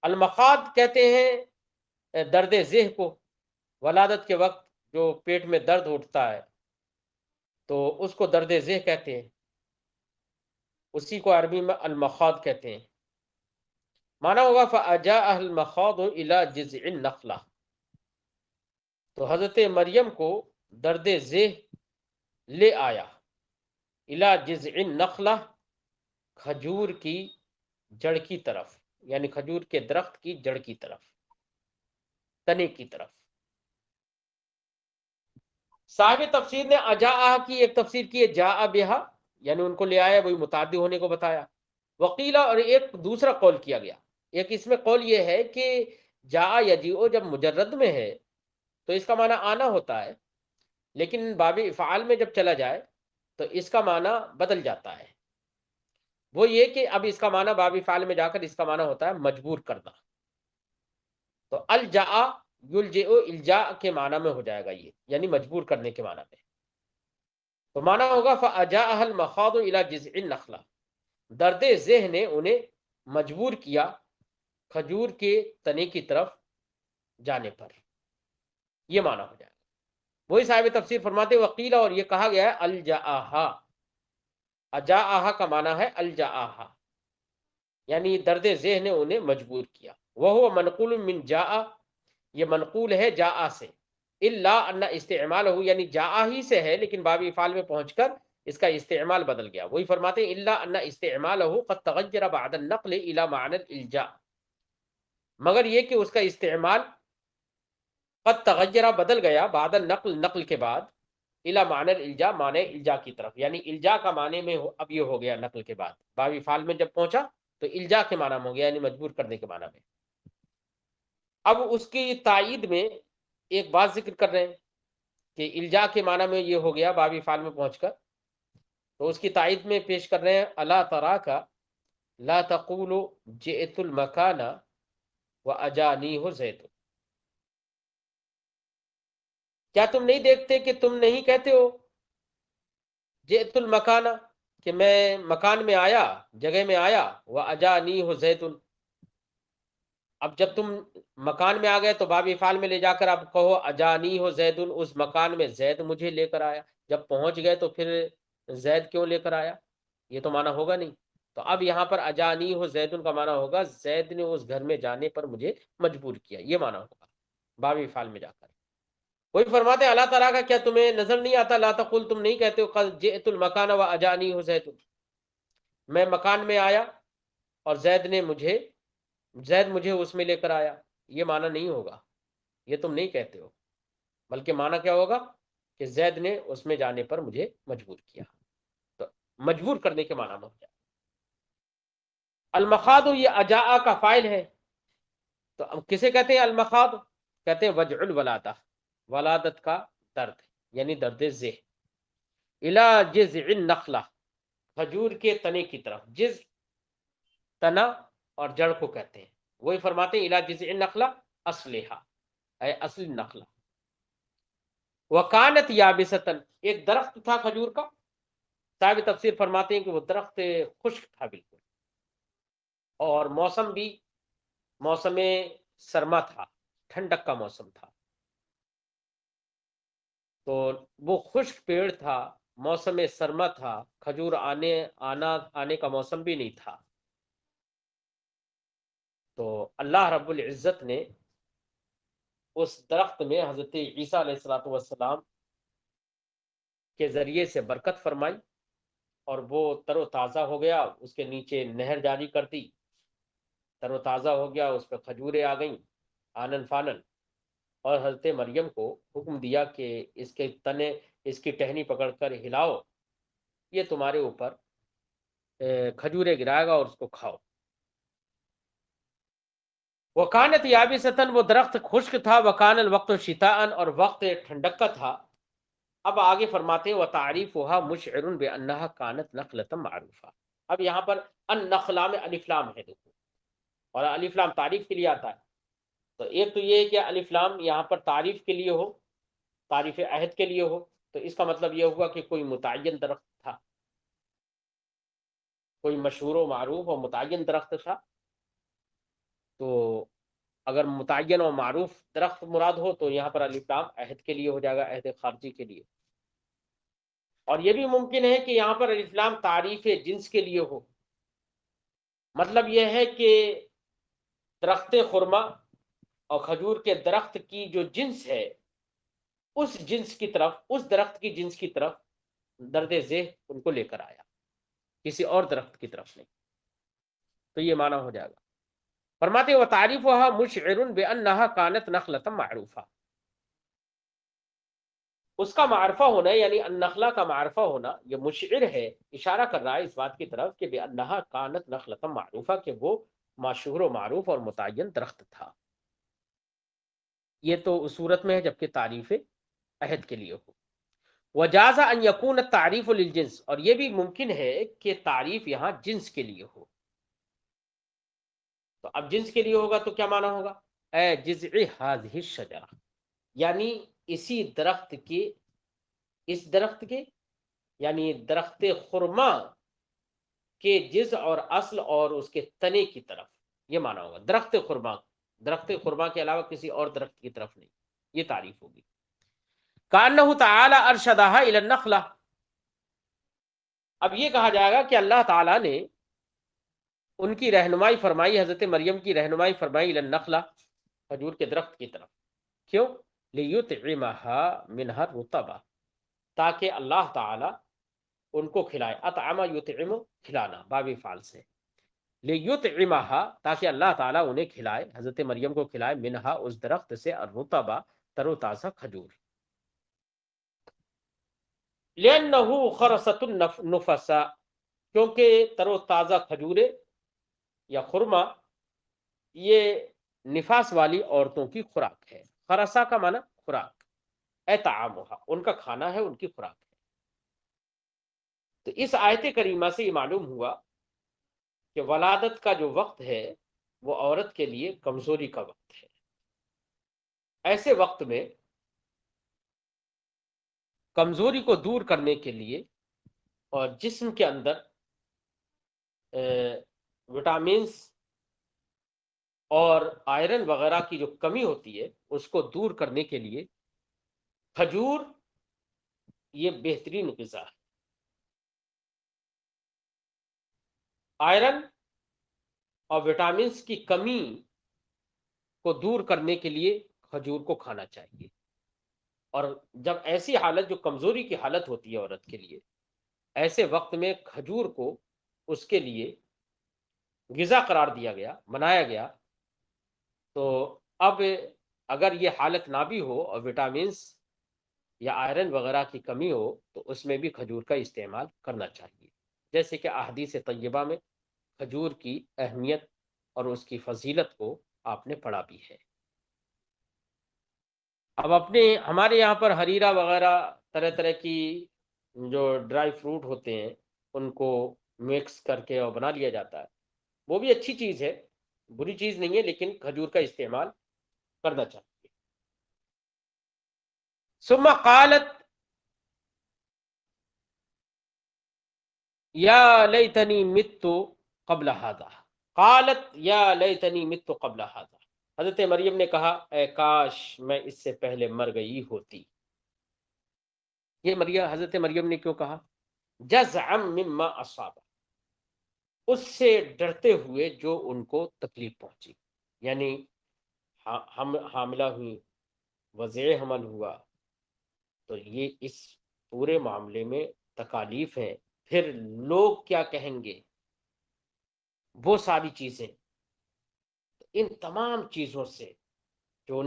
المخاض کہتے ہیں درد ذہ کو، ولادت کے وقت جو پیٹ میں درد اٹھتا ہے تو اس کو درد ذہ کہتے ہیں، اسی کو عربی میں المخاض کہتے ہیں۔ مانا ہوگا فَأَجَاءَهَا الْمَخَاضُ إِلَى جِذْعِ النَّخْلَةِ، تو حضرت مریم کو درد ذہ لے آیا، إِلَى جِذْعِ النَّخْلَةِ کھجور کی جڑ کی طرف، یعنی کھجور کے درخت کی جڑ کی طرف، تنے کی طرف۔ صاحب تفسیر نے اجاء کی ایک تفسیر کی ہے جاء بہا، یعنی ان کو لے آیا، وہی متعدی ہونے کو بتایا۔ وقیلا اور ایک دوسرا قول کیا گیا، ایک اس میں قول یہ ہے کہ جاء یجیء جب مجرد میں ہے تو اس کا معنی آنا ہوتا ہے، لیکن باب افعال میں جب چلا جائے تو اس کا معنی بدل جاتا ہے، وہ یہ کہ اب اس کا معنی باب افعال میں جا کر اس کا معنی ہوتا ہے مجبور کرنا، تو الجاء یلجئ الجاء کے معنی میں ہو جائے گا یہ، یعنی مجبور کرنے کے معنی میں، تو معنی ہوگا فَأَجَاءَهَا الْمَخَاضُ إِلَى جِذْعِ النَّخْلَةِ، درد ذہ نے انہیں مجبور کیا کھجور کے تنے کی طرف جانے پر، یہ معنی ہو جائے گا۔ وہی صاحب تفسیر فرماتے وقیلا اور یہ کہا گیا ہے الجاءہا، اجاءہا کا معنی ہے الجاءہا، یعنی درد ذہ نے انہیں مجبور کیا۔ وہو منقول من جاء، یہ منقول ہے جاء سے، الا ان استعمال ہو، یعنی جاء ہی سے ہے لیکن باب افعال میں پہنچ کر اس کا استعمال بدل گیا۔ وہی فرماتے ہیں الا ان استعمالہ قد تغیر بعد النقل الى معنی الالجاء، مگر یہ کہ اس کا استعمال قد تغیر بدل گیا بعد النقل نقل کے بعد، الى معنی الالجاء معنی الجاء کی طرف، یعنی الجاء کا معنی میں اب یہ ہو گیا نقل کے بعد، باب افعال میں جب پہنچا تو الجاء کے معنی میں ہو گیا، یعنی مجبور کرنے کے معنی میں۔ اب اس کی تائید میں ایک بات ذکر کر رہے ہیں کہ الجاء کے معنی میں یہ ہو گیا باب افعال میں پہنچ کر، تو اس کی تائید میں پیش کر رہے ہیں الا تراک لا تقول جئت المکان واجانیہ زید، کیا تم نہیں دیکھتے کہ تم نہیں کہتے ہو جئت المکانہ، کہ میں مکان میں آیا، جگہ میں آیا، وہ اجانی ہو زیتن. اب جب تم مکان میں آ گئے تو باب افعال میں لے جا کر اب کہو اجانی ہو زیدن، اس مکان میں زید مجھے لے کر آیا. جب پہنچ گئے تو پھر زید کیوں لے کر آیا؟ یہ تو معنی ہوگا نہیں. تو اب یہاں پر اجانی ہو زیدن کا معنی ہوگا زید نے اس گھر میں جانے پر مجھے مجبور کیا، یہ معنی ہوگا باب افعال میں جا کر. وہی فرماتے ہیں اللہ تعالیٰ کا کیا تمہیں نظر نہیں آتا، لا تقول تم نہیں کہتے ہو قد جئت المکان و اجانی ہو زید، میں مکان میں آیا اور زید مجھے اس میں لے کر آیا. یہ معنی نہیں ہوگا، یہ تم نہیں کہتے ہو، بلکہ معنی کیا ہوگا کہ زید نے اس میں جانے پر مجھے مجبور کیا. تو مجبور کرنے کے معنی میں ہو جائے. المخاض یہ اجاء کا فاعل ہے. تو اب کسے کہتے ہیں المخاض؟ کہتے ہیں وجع الولادہ، ولادت کا درد، یعنی درد ذہ. الی جذع النخلہ، کھجور کے تنے کی طرف. جذع تنا اور جڑ کو کہتے ہیں. وہی فرماتے ہیں الی جذع النخلہ اصلھا، اے اصل نخلہ. وکانت یابستن، ایک درخت تھا کھجور کا. صاحب تفسیر فرماتے ہیں کہ وہ درخت خشک تھا بالکل، اور موسم بھی موسم سرما تھا، ٹھنڈک کا موسم تھا. تو وہ خشک پیڑ تھا، موسم سرما تھا، کھجور آنے کا موسم بھی نہیں تھا. تو اللہ رب العزت نے اس درخت میں حضرت عیسیٰ علیہ الصلوۃ والسلام کے ذریعے سے برکت فرمائی، اور وہ تر و تازہ ہو گیا. اس کے نیچے نہر جاری کر دی، تر و تازہ ہو گیا، اس پہ کھجوریں آ گئیں آنن فانن. اور حضرت مریم کو حکم دیا کہ اس کے تنے، اس کی ٹہنی پکڑ کر ہلاؤ، یہ تمہارے اوپر کھجوریں گرائے گا اور اس کو کھاؤ. وکانت یابستن، وہ درخت خشک تھا. وکان الوقت شتاء، اور وقت ٹھنڈک کا تھا. اب آگے فرماتے ہیں وتعریفها مشعر بانها كانت نخلة معروفہ. اب یہاں پر النخلا میں الف لام ہے، دیکھو، اور الف لام تعریف کے لیے آتا ہے. تو ایک تو یہ ہے کہ الف لام یہاں پر تعریف کے لیے ہو، تعریف عہد کے لیے ہو، تو اس کا مطلب یہ ہوا کہ کوئی متعین درخت تھا، کوئی مشہور و معروف اور متعین درخت تھا. تو اگر متعین و معروف درخت مراد ہو تو یہاں پر الف لام عہد کے لیے ہو جائے گا، عہد خارجی کے لیے. اور یہ بھی ممکن ہے کہ یہاں پر الف لام تعریف جنس کے لیے ہو. مطلب یہ ہے کہ درخت خرما اور کھجور کے درخت کی جو جنس ہے، اس جنس کی طرف، اس درخت کی جنس کی طرف درد ذہ ان کو لے کر آیا، کسی اور درخت کی طرف نہیں. تو یہ معنی ہو جائے گا. فرماتے ہیں وتعریفها مشعر بانها كانت نخلة معروفہ. اس کا معرفہ ہونا، یعنی النخلا کا معرفہ ہونا، یہ مشعر ہے، اشارہ کر رہا ہے اس بات کی طرف کہ بانها كانت نخلة معروفہ، کہ وہ مشہور و معروف اور متعین درخت تھا. یہ تو اس صورت میں ہے جبکہ تعریف عہد کے لیے ہو. وجاز ان یکون التعریف للجنس، اور یہ بھی ممکن ہے کہ تعریف یہاں جنس کے لیے ہو. تو اب جنس کے لیے ہوگا تو کیا معنی ہوگا؟ اے جذع هذه الشجرہ، یعنی اسی درخت کے، اس درخت کے یعنی درخت خرما کے جذع اور اصل اور اس کے تنے کی طرف، یہ معنی ہوگا. درخت خرما کے علاوہ کسی اور درخت کی طرف نہیں، یہ تعریف ہوگی. کانہ تعالی ارشدہا الی النخلہ. اب یہ کہا جائے گا کہ اللہ تعالیٰ نے ان کی رہنمائی فرمائی، حضرت مریم کی رہنمائی فرمائی الی النخلہ، کھجور کے درخت کی طرف. کیوں؟ لیطعمها منها الرطبہ، تاکہ اللہ تعالیٰ ان کو کھلائے. اطعم یطعم، کھلانا، باب فعل سے. لیطعمها، تاکہ اللہ تعالیٰ انہیں کھلائے، حضرت مریم کو کھلائے، منہا، اس درخت سے، الرطبہ، تر و تازہ کھجور. لأنہ خرست النفس، کیونکہ تر و تازہ کھجورے یا خرما یہ نفاس والی عورتوں کی خوراک ہے. خرسہ کا معنی خوراک، اے طعامها، ان کا کھانا ہے، ان کی خوراک ہے. تو اس آیت کریمہ سے یہ معلوم ہوا کہ ولادت کا جو وقت ہے وہ عورت کے لیے کمزوری کا وقت ہے. ایسے وقت میں کمزوری کو دور کرنے کے لیے اور جسم کے اندر وٹامنس اور آئرن وغیرہ کی جو کمی ہوتی ہے اس کو دور کرنے کے لیے کھجور یہ بہترین غذا ہے۔ آئرن اور وٹامنس کی کمی کو دور کرنے کے لیے کھجور کو کھانا چاہیے، اور جب ایسی حالت جو کمزوری کی حالت ہوتی ہے عورت کے لیے، ایسے وقت میں کھجور کو اس کے لیے غذا قرار دیا گیا، بنایا گیا۔ تو اب اگر یہ حالت نہ بھی ہو اور وٹامنس یا آئرن وغیرہ کی کمی ہو تو اس میں بھی کھجور کا استعمال کرنا چاہیے، جیسے کہ احادیث طیبہ میں کھجور کی اہمیت اور اس کی فضیلت کو آپ نے پڑھا بھی ہے۔ اب ہمارے یہاں پر ہریرا وغیرہ طرح طرح کی جو ڈرائی فروٹ ہوتے ہیں ان کو مکس کر کے اور بنا لیا جاتا ہے، وہ بھی اچھی چیز ہے، بری چیز نہیں ہے، لیکن کھجور کا استعمال کرنا چاہیے۔ ثم قالت یا لیتنی مت قبل هذا، قالت یا لیتنی مت قبل هذا، حضرت مریم نے کہا اے کاش میں اس سے پہلے مر گئی ہوتی۔ یہ حضرت مریم نے کیوں کہا؟ جزعا مما اصاب، اس سے ڈرتے ہوئے جو ان کو تکلیف پہنچی، یعنی حاملہ ہوئی، وضع حمل ہوا، تو یہ اس پورے معاملے میں تکالیف ہیں، پھر لوگ کیا کہیں گے، وہ ساری چیزیں، ان تمام چیزوں سے جو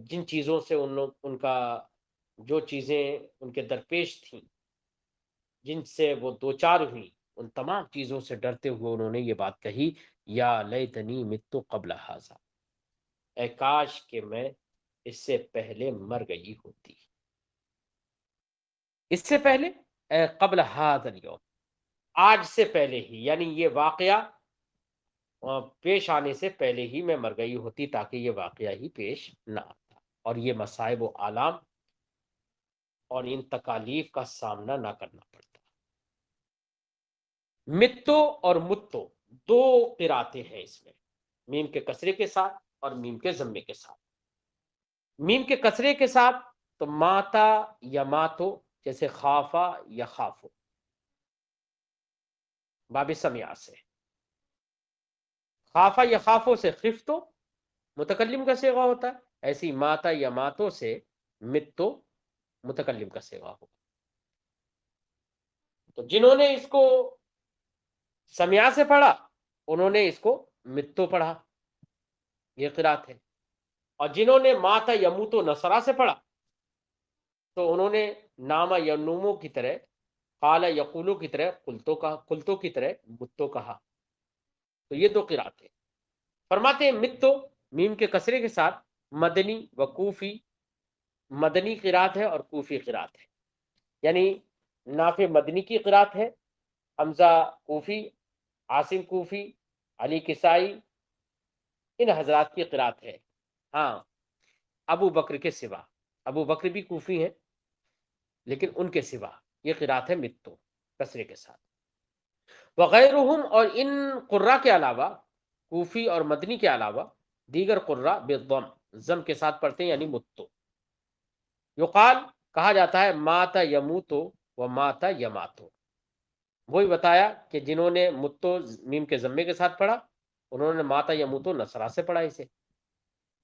جن چیزوں سے ان کا جو چیزیں ان کے درپیش تھیں، جن سے وہ دوچار ہوئی، ان تمام چیزوں سے ڈرتے ہوئے انہوں نے یہ بات کہی، یا لیتنی مت قبل ھذا، اے کاش کہ میں اس سے پہلے مر گئی ہوتی۔ اس سے پہلے اے قبل ھذا اليوم، آج سے پہلے ہی، یعنی یہ واقعہ پیش آنے سے پہلے ہی میں مر گئی ہوتی تاکہ یہ واقعہ ہی پیش نہ آتا اور یہ مصائب و آلام اور ان تکالیف کا سامنا نہ کرنا پڑتا۔ متو اور متو دو قراتیں ہیں اس میں، میم کے کسرے کے ساتھ اور میم کے ضمے کے ساتھ۔ میم کے کسرے کے ساتھ تو ماتا یا ماتو، جیسے خافا یا خافو، باب سمیا سے، خافا یا خافو سے خفتو متکلم کا صیغہ ہوتا ہے، ایسی ماتا یا ماتو سے متو متکلم کا صیغہ ہوگا۔ تو جنہوں نے اس کو سمیا سے پڑھا انہوں نے اس کو متو پڑھا، یہ قرات ہے، اور جنہوں نے ماتا یموتو نصرا سے پڑھا تو انہوں نے ناما ینومو کی طرح، قالا یقولو کی طرح، قلتو کی طرح متو کہا۔ تو یہ دو قرات ہیں۔ فرماتے ہیں متو میم کے کسرے کے ساتھ مدنی و کوفی، مدنی قرات ہے اور کوفی قرات ہے، یعنی نافع مدنی کی قرات ہے، حمزہ کوفی، عاصم کوفی، علی کسائی، ان حضرات کی قرات ہے۔ ہاں ابو بکر کے سوا، ابو بکر بھی کوفی ہیں لیکن ان کے سوا یہ قرات ہے متو کسرے کے ساتھ۔ وغیرہم، اور ان قرہ کے علاوہ، کوفی اور مدنی کے علاوہ دیگر قرہ بالضم، ضم کے ساتھ پڑھتے ہیں، یعنی متو۔ یقال، کہا جاتا ہے ماتا یموتو و ماتا یماتو، وہی بتایا کہ جنہوں نے متو میم کے ضمے کے ساتھ پڑھا انہوں نے ماتا یموتو نصرا سے پڑھا اسے،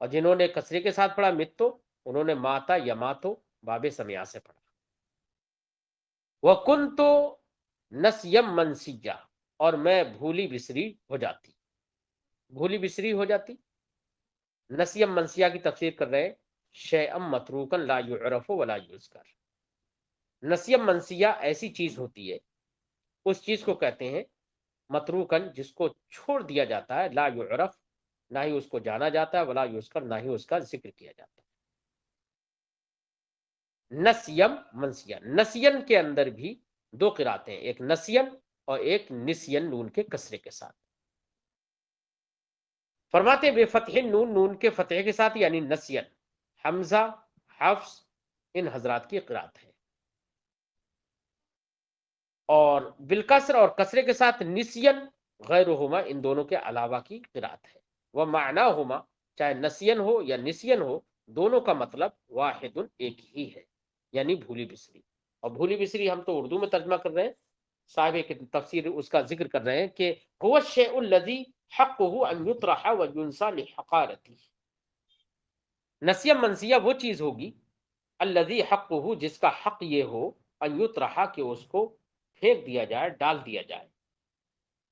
اور جنہوں نے کسرے کے ساتھ پڑھا متو انہوں نے ماتا یماتو باب سمیا سے پڑھا۔ وَكُنْتُ نَسْيًا مَنْسِيًّا، اور میں بھولی بسری ہو جاتی، بھولی بسری ہو جاتی۔ نسیم منسیہ کی تفسیر کر رہے ہیں، شیئم متروکن لا یعرف ولا یذکر۔ نسیم منسیہ ایسی چیز ہوتی ہے، اس چیز کو کہتے ہیں متروکن جس کو چھوڑ دیا جاتا ہے، لا یعرف نہ ہی اس کو جانا جاتا ہے، ولا یذکر نہ ہی اس کا ذکر کیا جاتا ہے۔ نسیم منسیہ، نسین کے اندر بھی دو قراتیں ہیں، ایک نسین اور ایک نسین، نون کے کسرے کے ساتھ۔ فرماتے بے فتح نون، نون کے فتح کے ساتھ، یعنی نسین، حمزہ، حفص، ان حضرات کی قرات ہے. اور بالکسر اور کسرے کے ساتھ نسین غیرہما ان دونوں کے علاوہ کی قرات ہے. وہ معناہما چاہے نسین ہو یا نسین ہو دونوں کا مطلب واحد ایک ہی ہے یعنی بھولی بسری. اور بھولی بسری ہم تو اردو میں ترجمہ کر رہے ہیں، صاحب کی تفسیر اس کا ذکر کر رہے ہیں کہ هو الشیء الذی حقه ان یطرح وینسى لحقارته. نسیہ منسیہ وہ چیز ہوگی الذی حقه جس کا حق یہ ہو ان یطرح کہ اس کو پھینک دیا جائے، ڈال دیا جائے،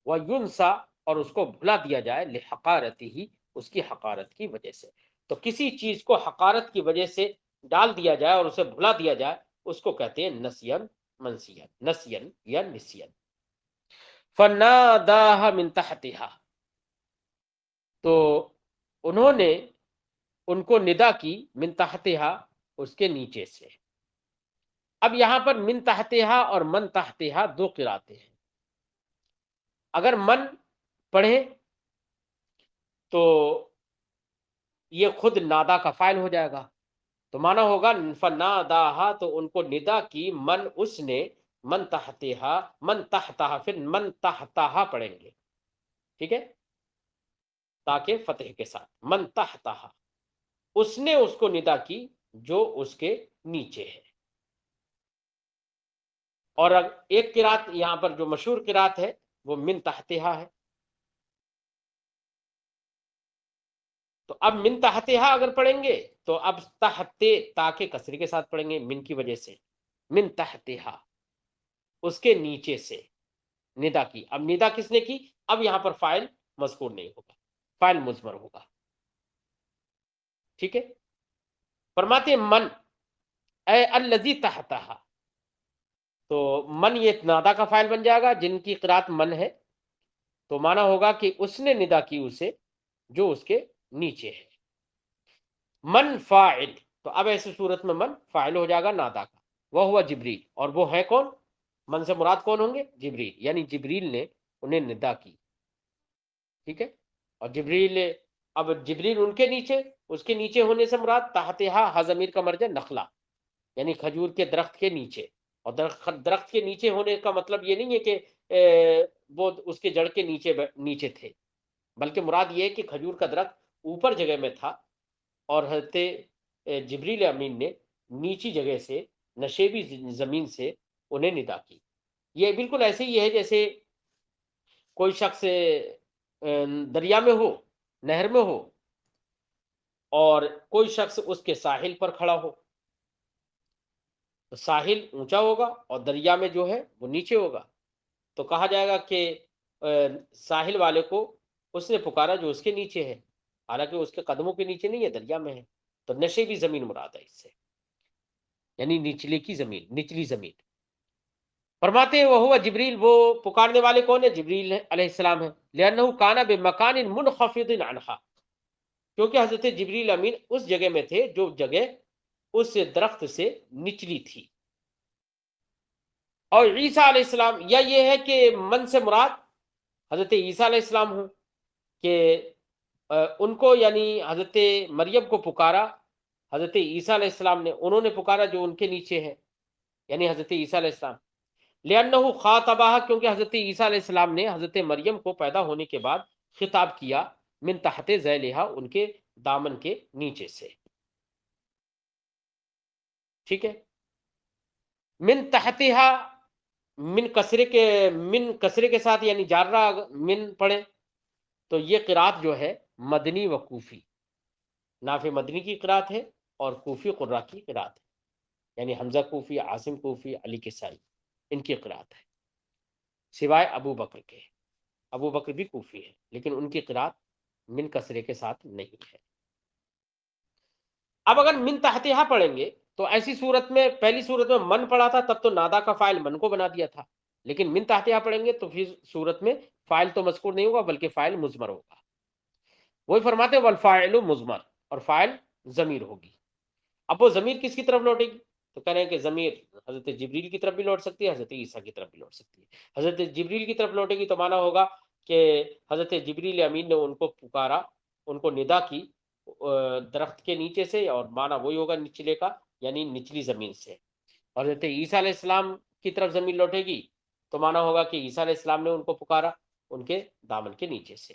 وینسى اور اس کو بھلا دیا جائے لحقارته اس کی حقارت کی وجہ سے. تو کسی چیز کو حقارت کی وجہ سے ڈال دیا جائے اور اسے بھلا دیا جائے اس کو کہتے ہیں نسین منسین، نسین یا نسین. فناداها من تحتها تو انہوں نے ان کو ندا کی من تحتها اس کے نیچے سے. اب یہاں پر من تحتها اور من تحتها دو قراتیں ہیں. اگر من پڑھے تو یہ خود نادا کا فاعل ہو جائے گا، تو مانا ہوگا فناداہا تو ان کو ندا کی من اس نے من تحتها من تحتها پھر من تحتها پڑھیں گے، ٹھیک ہے، تاکہ فتح کے ساتھ من تحتها اس نے اس کو ندا کی جو اس کے نیچے ہے. اور ایک قرات یہاں پر جو مشہور قرات ہے وہ من تحتها ہے. تو اب من تحتها اگر پڑھیں گے تو اب تحت تا کے کسرے کے ساتھ پڑھیں گے من کی وجہ سے، من تحتها اس کے نیچے سے ندا کی. اب ندا کس نے کی؟ اب یہاں پر فاعل مذکور نہیں ہوگا، فاعل مضمر ہوگا، ٹھیک ہے. فرماتے من اے الذی تحتها تو من یہ نادا کا فاعل بن جائے گا جن کی قرات من ہے، تو مانا ہوگا کہ اس نے ندا کی اسے جو اس کے نیچے ہے. من فاعل تو اب ایسی صورت میں من فاعل ہو جائے گا نادا کا. وہ ہوا جبریل اور وہ ہے کون؟ من سے مراد کون ہوں گے؟ جبریل، یعنی جبریل نے انہیں ندا کی، ٹھیک ہے. اور جبریل اب جبریل ان کے نیچے، اس کے نیچے ہونے سے مراد تحتہا ہا ضمیر کا مرجع نخلا یعنی کھجور کے درخت کے نیچے. اور درخت کے نیچے ہونے کا مطلب یہ نہیں ہے کہ وہ اس کے جڑ کے نیچے تھے، بلکہ مراد یہ ہے کہ کھجور کا درخت اوپر جگہ میں تھا اور حضرت جبریل امین نے نیچی جگہ سے نشیبی زمین سے انہیں ندا کی. یہ بالکل ایسے ہی ہے جیسے کوئی شخص دریا میں ہو، نہر میں ہو، اور کوئی شخص اس کے ساحل پر کھڑا ہو. تو ساحل اونچا ہوگا اور دریا میں جو ہے وہ نیچے ہوگا، تو کہا جائے گا کہ ساحل والے کو اس نے پکارا جو اس کے نیچے ہے، حالانکہ اس کے قدموں کے نیچے نہیں ہے، دریا میں ہے. تو نشیبی زمین مراد ہے اس سے، یعنی نچلے کی زمین، نچلی زمین. فرماتے ہیں وہ ہوا جبریل، وہ پکارنے والے کون ہے؟ جبریل علیہ السلام ہے. لأنه كان بمكان منخفض عنها کیونکہ حضرت جبریل امین اس جگہ میں تھے جو جگہ اس درخت سے نچلی تھی. اور عیسیٰ علیہ السلام، یا یہ ہے کہ من سے مراد حضرت عیسیٰ علیہ السلام ہوں کہ ان کو یعنی حضرت مریم کو پکارا حضرت عیسیٰ علیہ السلام نے، انہوں نے پکارا جو ان کے نیچے ہے یعنی حضرت عیسیٰ علیہ السلام. لأنه خاطبها کیونکہ حضرت عیسیٰ علیہ السلام نے حضرت مریم کو پیدا ہونے کے بعد خطاب کیا من تحت ذیلہا ان کے دامن کے نیچے سے، ٹھیک ہے. من تحتها من کسرے کے ساتھ یعنی جارہ من پڑھے تو یہ قرات جو ہے مدنی و کوفی، نافع مدنی کی قرات ہے اور کوفی قرہ کی قرات ہے، یعنی حمزہ کوفی، عاصم کوفی، علی کسائی ان کی قرات ہے، سوائے ابو بکر کے. ابو بکر بھی کوفی ہے لیکن ان کی قرات من کسرے کے ساتھ نہیں ہے. اب اگر من تحتہا پڑھیں گے تو ایسی صورت میں پہلی صورت میں من پڑھا تھا تب تو نادا کا فاعل من کو بنا دیا تھا، لیکن من تحتہا پڑھیں گے تو پھر صورت میں فاعل تو مذکور نہیں ہوگا بلکہ فاعل مضمر ہوگا. وہی فرماتے ہیں والفاعل مضمر، اور فاعل ضمیر ہوگی. اب وہ ضمیر کس کی طرف لوٹے گی؟ تو کہہ رہے ہیں کہ ضمیر حضرت جبریل کی طرف بھی لوٹ سکتی ہے، حضرت عیسیٰ کی طرف بھی لوٹ سکتی ہے. حضرت جبریل کی طرف لوٹے گی تو مانا ہوگا کہ حضرت جبریل امین نے ان کو پکارا، ان کو ندا کی درخت کے نیچے سے، اور معنی وہی ہوگا نچلے کا، یعنی نچلی زمین سے۔ اور حضرت عیسیٰ علیہ السلام کی طرف زمین لوٹے گی تو معنی ہوگا کہ عیسیٰ علیہ السلام نے ان کو پکارا ان کے دامن کے نیچے سے۔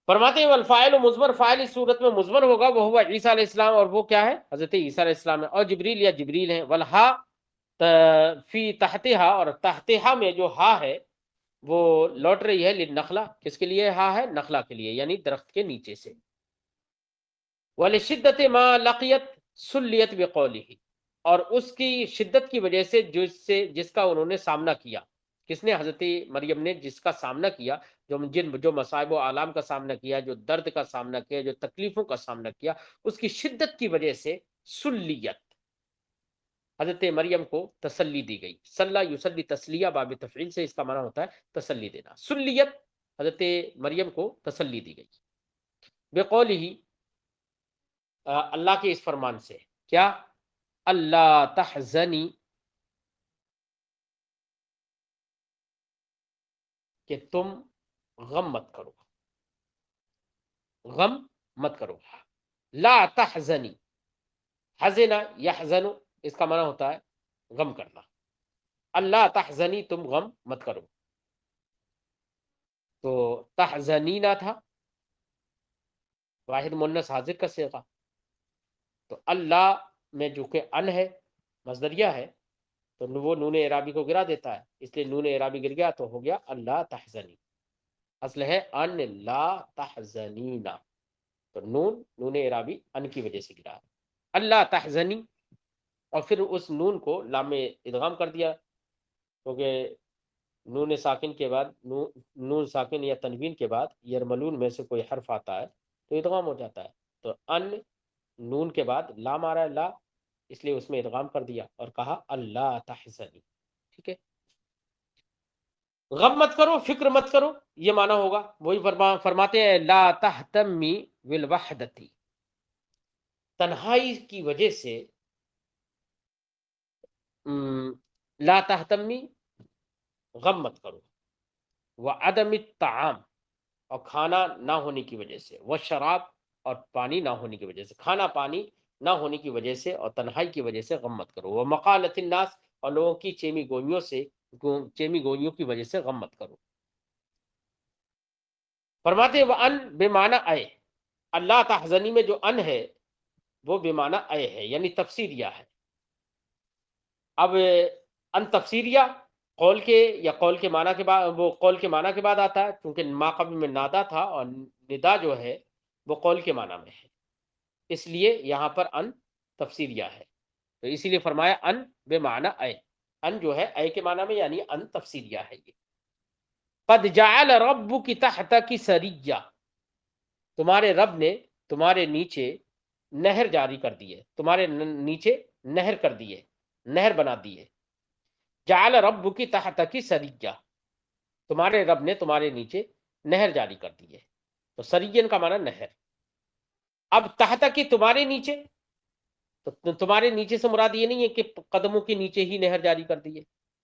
فرماتے ہیں والفاعل مضمر، فاعل اس صورت میں مضمر ہوگا، وہ ہوا عیسیٰ علیہ السلام، اور وہ کیا ہے؟ حضرت عیسیٰ علیہ السلام ہے، اور جبریل یا جبریل ہیں، والہا فی تحتہا، اور تحتہا میں جو ہا ہے وہ لوٹ رہی ہے للنخلہ، کس کے لیے ہا ہے؟ نخلہ کے لیے، یعنی درخت کے نیچے سے۔ ولشدت ما لقیت سلیت بقولہ، اور اس کی شدت کی وجہ سے جس کا انہوں نے سامنا کیا، کس نے؟ حضرت مریم نے جس کا سامنا کیا، جو مصائب و آلام کا سامنا کیا، جو درد کا سامنا کیا، جو تکلیفوں کا سامنا کیا، اس کی شدت کی وجہ سے سلیت، حضرت مریم کو تسلی دی گئی۔ صلی یصلی تسلیہ، باب تفعیل سے اس کا معنی ہوتا ہے تسلی دینا۔ سلیت، حضرت مریم کو تسلی دی گئی، بقولہ، اللہ کے اس فرمان سے، کیا؟ اللہ تحزنی، کہ تم غم مت کرو، غم مت کرو۔ لا تحزنی، حزنا یحزن، اس کا معنی ہوتا ہے غم کرنا۔ اللہ تحزنی، تم غم مت کرو، تو تحزنی نہ تھا واحد مونس حاضر کا صیغہ، تو اللہ میں جو کہ ان ہے، مصدریہ ہے، تو وہ نون اعرابی کو گرا دیتا ہے، اس لیے نون اعرابی گر گیا تو ہو گیا اللہ تحزنی۔ اصل ہے ان لا تحزنینا، تو نون اعرابی ان کی وجہ سے گرا ہے، اللہ تحزنی، اور پھر اس نون کو لام میں ادغام کر دیا، کیونکہ نون ساکن کے بعد نون ساکن یا تنوین کے بعد یرملون میں سے کوئی حرف آتا ہے تو ادغام ہو جاتا ہے، تو ان نون کے بعد لام آ رہا ہے، لا، اس لیے اس میں ادغام کر دیا اور کہا اللہ تحزنی، ٹھیک ہے۔ غم مت کرو، فکر مت کرو، یہ معنی ہوگا، وہی فرماتے ہیں لا تہتمی بالوحدتی، تنہائی کی وجہ سے، لا تہتمی، غم مت کرو، وعدم الطعام، اور کھانا نہ ہونے کی وجہ سے، والشراب، اور پانی نہ ہونے کی وجہ سے، کھانا پانی نہ ہونے کی وجہ سے اور تنہائی کی وجہ سے غم مت کرو، ومقالۃ الناس، اور لوگوں کی چیمی گوئیوں سے، چیمی گوئیوں کی وجہ سے غم مت کرو۔ فرماتے ہیں وَأَن بمعنی اے، اللہ تحزنی میں جو ان ہے وہ بمعنی اے ہے، یعنی تفسیریہ ہے۔ اب ان تفسیریہ قول کے یا قول کے معنی کے بعد، وہ قول کے معنی کے بعد آتا ہے، کیونکہ ما قبل میں نادا تھا، اور ندا جو ہے وہ قول کے معنی میں ہے، اس لیے یہاں پر ان تفسیریہ ہے، تو اسی لیے فرمایا ان بمعنی اے، ان جو ہے اے کے معنی میں، یعنی ان تفسیریہ ہے یہ۔ قد جعل ربک تحتک سریہ، تمہارے رب نے تمہارے نیچے نہر جاری کر دی ہے، تمہارے نیچے نہر کر دی ہے، نہر بنا دی ہے۔ جعل ربک تحتک سریہ، تمہارے رب نے تمہارے نیچے نہر جاری کر دی ہے، تو سریین کا معنی نہر۔ اب تحتک تمہارے نیچے، تو تمہارے نیچے سے مراد یہ نہیں ہے کہ قدموں کے نیچے ہی نہر جاری کر دی ہے،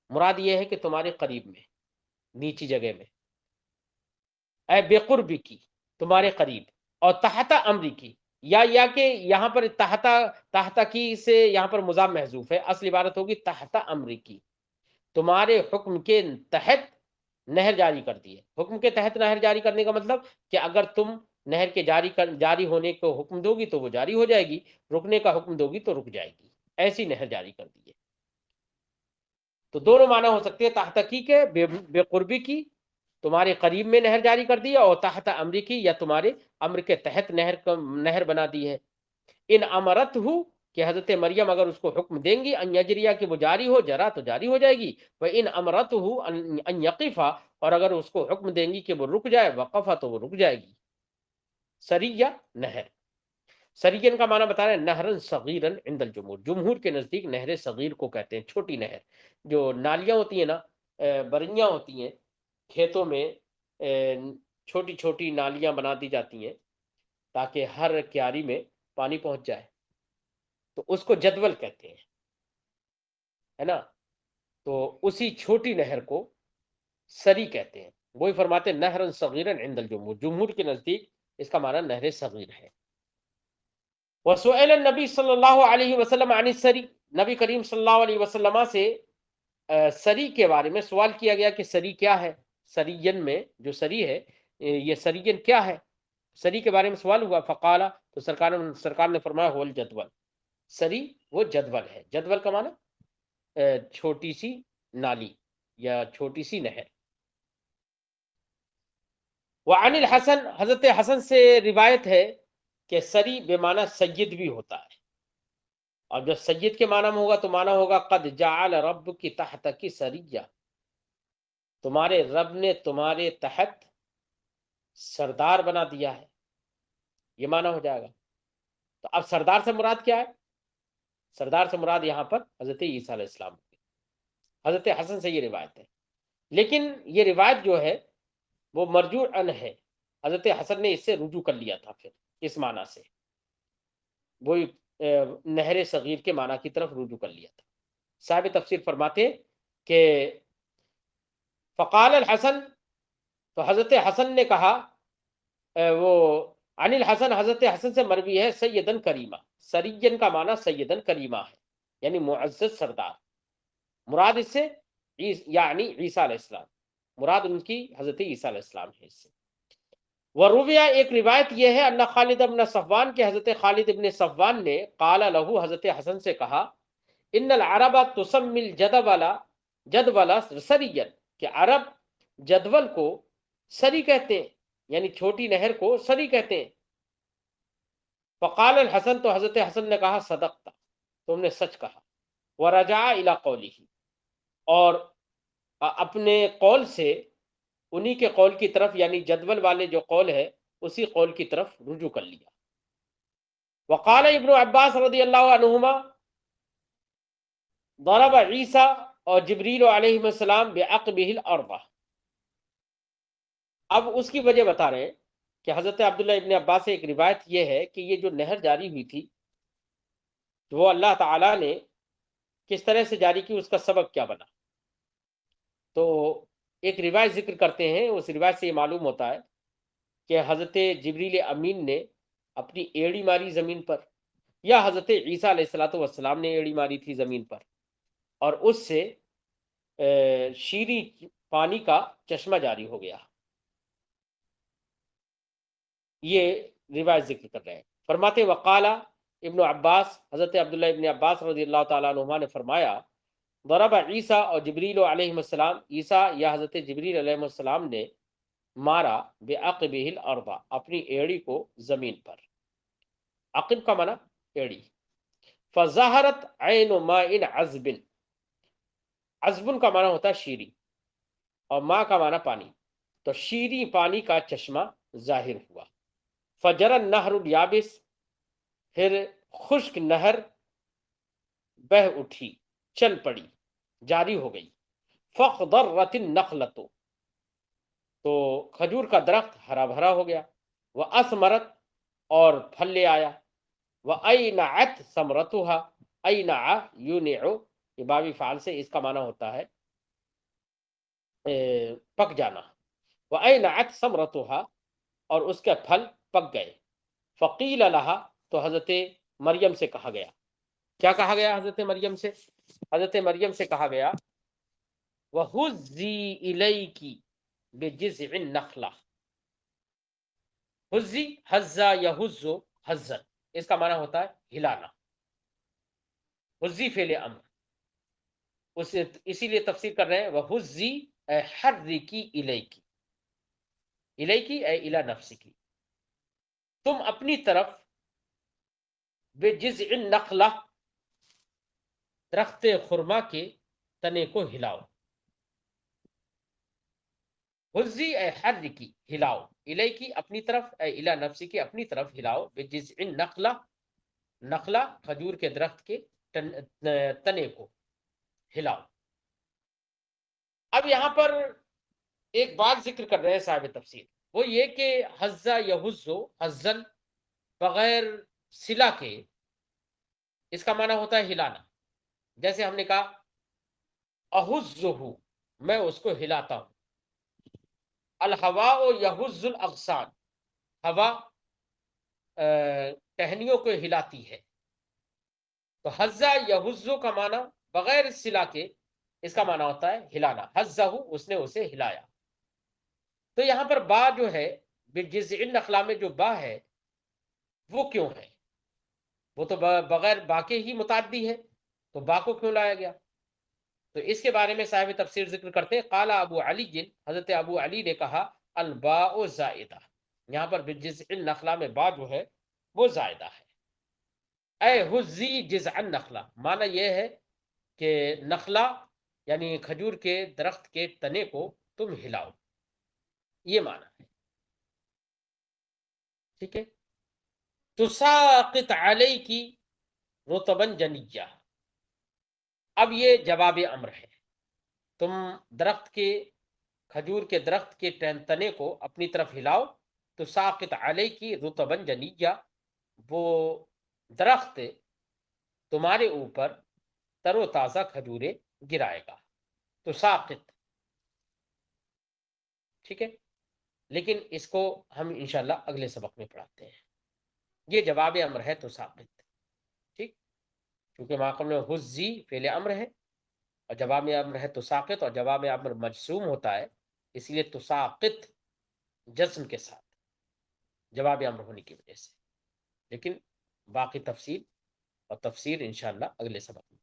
مراد یہ ہے کہ تمہارے قریب میں، نیچی جگہ میں، اے بے قرب کی، تمہارے قریب، اور تحت امری کی، یا کہ یہاں پر تحت کی سے یہاں پر مضاف محذوف ہے، اصل عبارت ہوگی تحت امری کی، تمہارے حکم کے تحت نہر جاری کر دی ہے۔ حکم کے تحت نہر جاری کرنے کا مطلب کہ اگر تم نہر کے جاری ہونے کو حکم دو گی تو وہ جاری ہو جائے گی، رکنے کا حکم دو گی تو رک جائے گی، ایسی نہر جاری کر دی ہے۔ تو دونوں معنی ہو سکتے ہیں، تحت کی کے بے قربی کی، تمہارے قریب میں نہر جاری کر دی ہے، اور تحت امر کی، یا تمہارے امر کے تحت نہر بنا دی ہے۔ ان امرت ہو، کہ حضرت مریم اگر اس کو حکم دیں گی ان یجریہ کہ وہ جاری ہو، جرا تو جاری ہو جائے گی، وہ ان امرت ہو ان یقفا، اور اگر اس کو حکم دیں گی کہ وہ رک جائے، وقفا تو وہ رک جائے گی۔ سریہ نہر، سریین کا معنی بتا رہے ہیں نہرن صغیرن عند الجمہور، جمہور کے نزدیک نہر صغیر کو کہتے ہیں، چھوٹی نہر، جو نالیاں ہوتی ہیں نا، بریاں ہوتی ہیں کھیتوں میں، چھوٹی چھوٹی نالیاں بنا دی جاتی ہیں تاکہ ہر کیاری میں پانی پہنچ جائے، تو اس کو جدول کہتے ہیں، ہے نا، تو اسی چھوٹی نہر کو سری کہتے ہیں۔ وہی فرماتے ہیں نہرن صغیرن عند الجمہور، جمہور کے نزدیک اس کا معنی نہر صغیر ہے۔ وسئل النبی صلی اللہ علیہ وسلم عن السری، نبی کریم صلی اللہ علیہ وسلم سے سری کے بارے میں سوال کیا گیا کہ سری کیا ہے، سرین میں جو سری ہے یہ سرین کیا ہے، سری کے بارے میں سوال ہوا، فقالا تو سرکار نے فرمایا هو الجدول، سری وہ جدول ہے، جدول کا معنی چھوٹی سی نالی یا چھوٹی سی نہر۔ وعن الحسن، حضرت حسن سے روایت ہے کہ سری بے معنی سید بھی ہوتا ہے، اور جب سید کے معنی میں ہوگا تو معنی ہوگا قد جعل رب کی تحت کی سریہ، تمہارے رب نے تمہارے تحت سردار بنا دیا ہے، یہ معنی ہو جائے گا۔ تو اب سردار سے مراد کیا ہے؟ سردار سے مراد یہاں پر حضرت عیسیٰ علیہ السلام، حضرت حسن سے یہ روایت ہے، لیکن یہ روایت جو ہے وہ مرجوع ان ہے، حضرت حسن نے اس سے رجوع کر لیا تھا، پھر اس معنی سے وہی نہر صغیر کے معنی کی طرف رجوع کر لیا تھا۔ صاحب تفسیر فرماتے کہ فقال الحسن، تو حضرت حسن نے کہا، وہ عن الحسن، حضرت حسن سے مروی ہے، سیدن کریمہ، سریین کا معنی سیدن کریمہ ہے، یعنی معزز سردار، مراد اس سے یعنی عیسیٰ علیہ السلام، مراد ان کی حضرت عیسیٰ علیہ السلام ہے اس سے۔ ورویہ، ایک روایت یہ ہے، اللہ خالد ابن صفوان کے حضرت خالد ابن صفوان نے قال لہو، حضرت حسن سے کہا، ان العرب تسمی جدول سرین، کہ عرب جدول کو سری کہتے ہیں، یعنی چھوٹی نہر کو سری کہتے ہیں۔ فقال الحسن، تو حضرت حسن نے کہا صدقت، تم نے سچ کہا۔ ورجع الی قولہ، اور اپنے قول سے انہی کے قول کی طرف، یعنی جدول والے جو قول ہے اسی قول کی طرف رجوع کر لیا۔ وقال ابن عباس رضی اللہ عنہما، ضرب عیسیٰ اور جبریل علیہ السلام بعقبہ الارض، اب اس کی وجہ بتا رہے ہیں کہ حضرت عبداللہ ابن عباس سے ایک روایت یہ ہے کہ یہ جو نہر جاری ہوئی تھی وہ اللہ تعالیٰ نے کس طرح سے جاری کی، اس کا سبب کیا بنا، تو ایک روایت ذکر کرتے ہیں، اس روایت سے یہ معلوم ہوتا ہے کہ حضرت جبریل امین نے اپنی ایڑی ماری زمین پر، یا حضرت عیسیٰ علیہ السلام نے ایڑی ماری تھی زمین پر، اور اس سے شیریں پانی کا چشمہ جاری ہو گیا، یہ روایت ذکر کر رہے ہیں۔ فرماتے وقالا ابن عباس، حضرت عبداللہ ابن عباس رضی اللہ تعالیٰ عنہما نے فرمایا، ضرب عیسیٰ اور جبریل علیہ السلام، عیسیٰ یا حضرت جبریل علیہ السلام نے مارا بعقبہ الارض، اپنی ایڑی کو زمین پر، عقب کا معنی ایڑی، فظہرت عین ماء عذب، عذب کا معنی ہوتا ہے شیریں، اور ماء کا معنی پانی، تو شیریں پانی کا چشمہ ظاہر ہوا، فجر النہر الیابس، پھر خشک نہر بہ اٹھی، چل پڑی، جاری ہو گئی، فخضرت النخلۃ، تو کھجور کا درخت ہرا بھرا ہو گیا، وَأَثْمَرَتْ، اور پھل لے آیا، وَأَيْنَعَتْ ثَمْرَتُهَا، أَيْنَعَ يُونِعُ، یہ بابی فعل سے اس کا معنی ہوتا ہے پک جانا، وَأَيْنَعَتْ ثَمْرَتُهَا، اور اس کے پھل پک گئے، فقیل لها، تو حضرت مریم سے کہا گیا، کیا کہا گیا حضرت مریم سے؟ حضرت مریم سے کہا گیا وَهُزِّي إِلَيْكِ بِجِذْعِ النَّخْلَةِ، حزی حزا یہز حزن، اس کا معنی ہوتا ہے ہلانا، حزی فعل امر، اسی لیے تفسیر کر رہے ہیں وحزی اے حرکی الیکی، الیکی اے الی نفسکی، تم اپنی طرف، بجذع النخلہ، درخت خرما کے تنے کو ہلاؤ، حزی اے حرکی، ہلاؤ، الیکی اپنی طرف، اے الی نفسکی اپنی طرف ہلاؤ، بجذع النخلہ، نخلا کھجور کے درخت کے تنے کو ہلاؤ۔ اب یہاں پر ایک بات ذکر کر رہے ہیں صاحب تفسیر، وہ یہ کہ حزا یحزو حزن بغیر صلہ کے اس کا معنی ہوتا ہے ہلانا، جیسے ہم نے کہا احزہ، میں اس کو ہلاتا ہوں، الہواء یحز الاغصان، ہوا ٹہنیوں کو ہلاتی ہے. تو حزہ یا حزو کا معنی بغیر سلا کے اس کا معنی ہوتا ہے ہلانا. حزہ اس نے اسے ہلایا. تو یہاں پر با جو ہے بجزء النخلا میں جو با ہے وہ کیوں ہے؟ وہ تو بغیر با کے ہی متعدی ہے، تو با کو کیوں لایا گیا؟ تو اس کے بارے میں صاحب تفسیر ذکر کرتے ہیں، قال ابو علی جن، حضرت ابو علی نے کہا الباء زائدہ، یہاں پر بجزء النخلا میں با جو ہے وہ زائدہ ہے. اے حزی جزء النخلا، معنی یہ ہے کہ نخلا یعنی کھجور کے درخت کے تنے کو تم ہلاؤ، یہ معنی ہے. ٹھیک ہے. تساقط علیکی رطبا جنیہ، اب یہ جواب امر ہے. تم درخت کے کھجور کے درخت کے تنے کو اپنی طرف ہلاؤ. تو ساقط علیکی رطبا جنیہ، وہ درخت تمہارے اوپر تر و تازہ کھجورے گرائے گا. تو ساقط، ٹھیک ہے. لیکن اس کو ہم انشاءاللہ اگلے سبق میں پڑھاتے ہیں. یہ جواب امر ہے تو ساقط، ٹھیک. کیونکہ ماقبل میں حزی فعل امر ہے اور جواب امر ہے تو ساقط، اور جواب امر مجزوم ہوتا ہے، اس لیے تو ساقط جزم کے ساتھ جواب امر ہونے کی وجہ سے. لیکن باقی تفصیل اور تفسیر انشاءاللہ اگلے سبق میں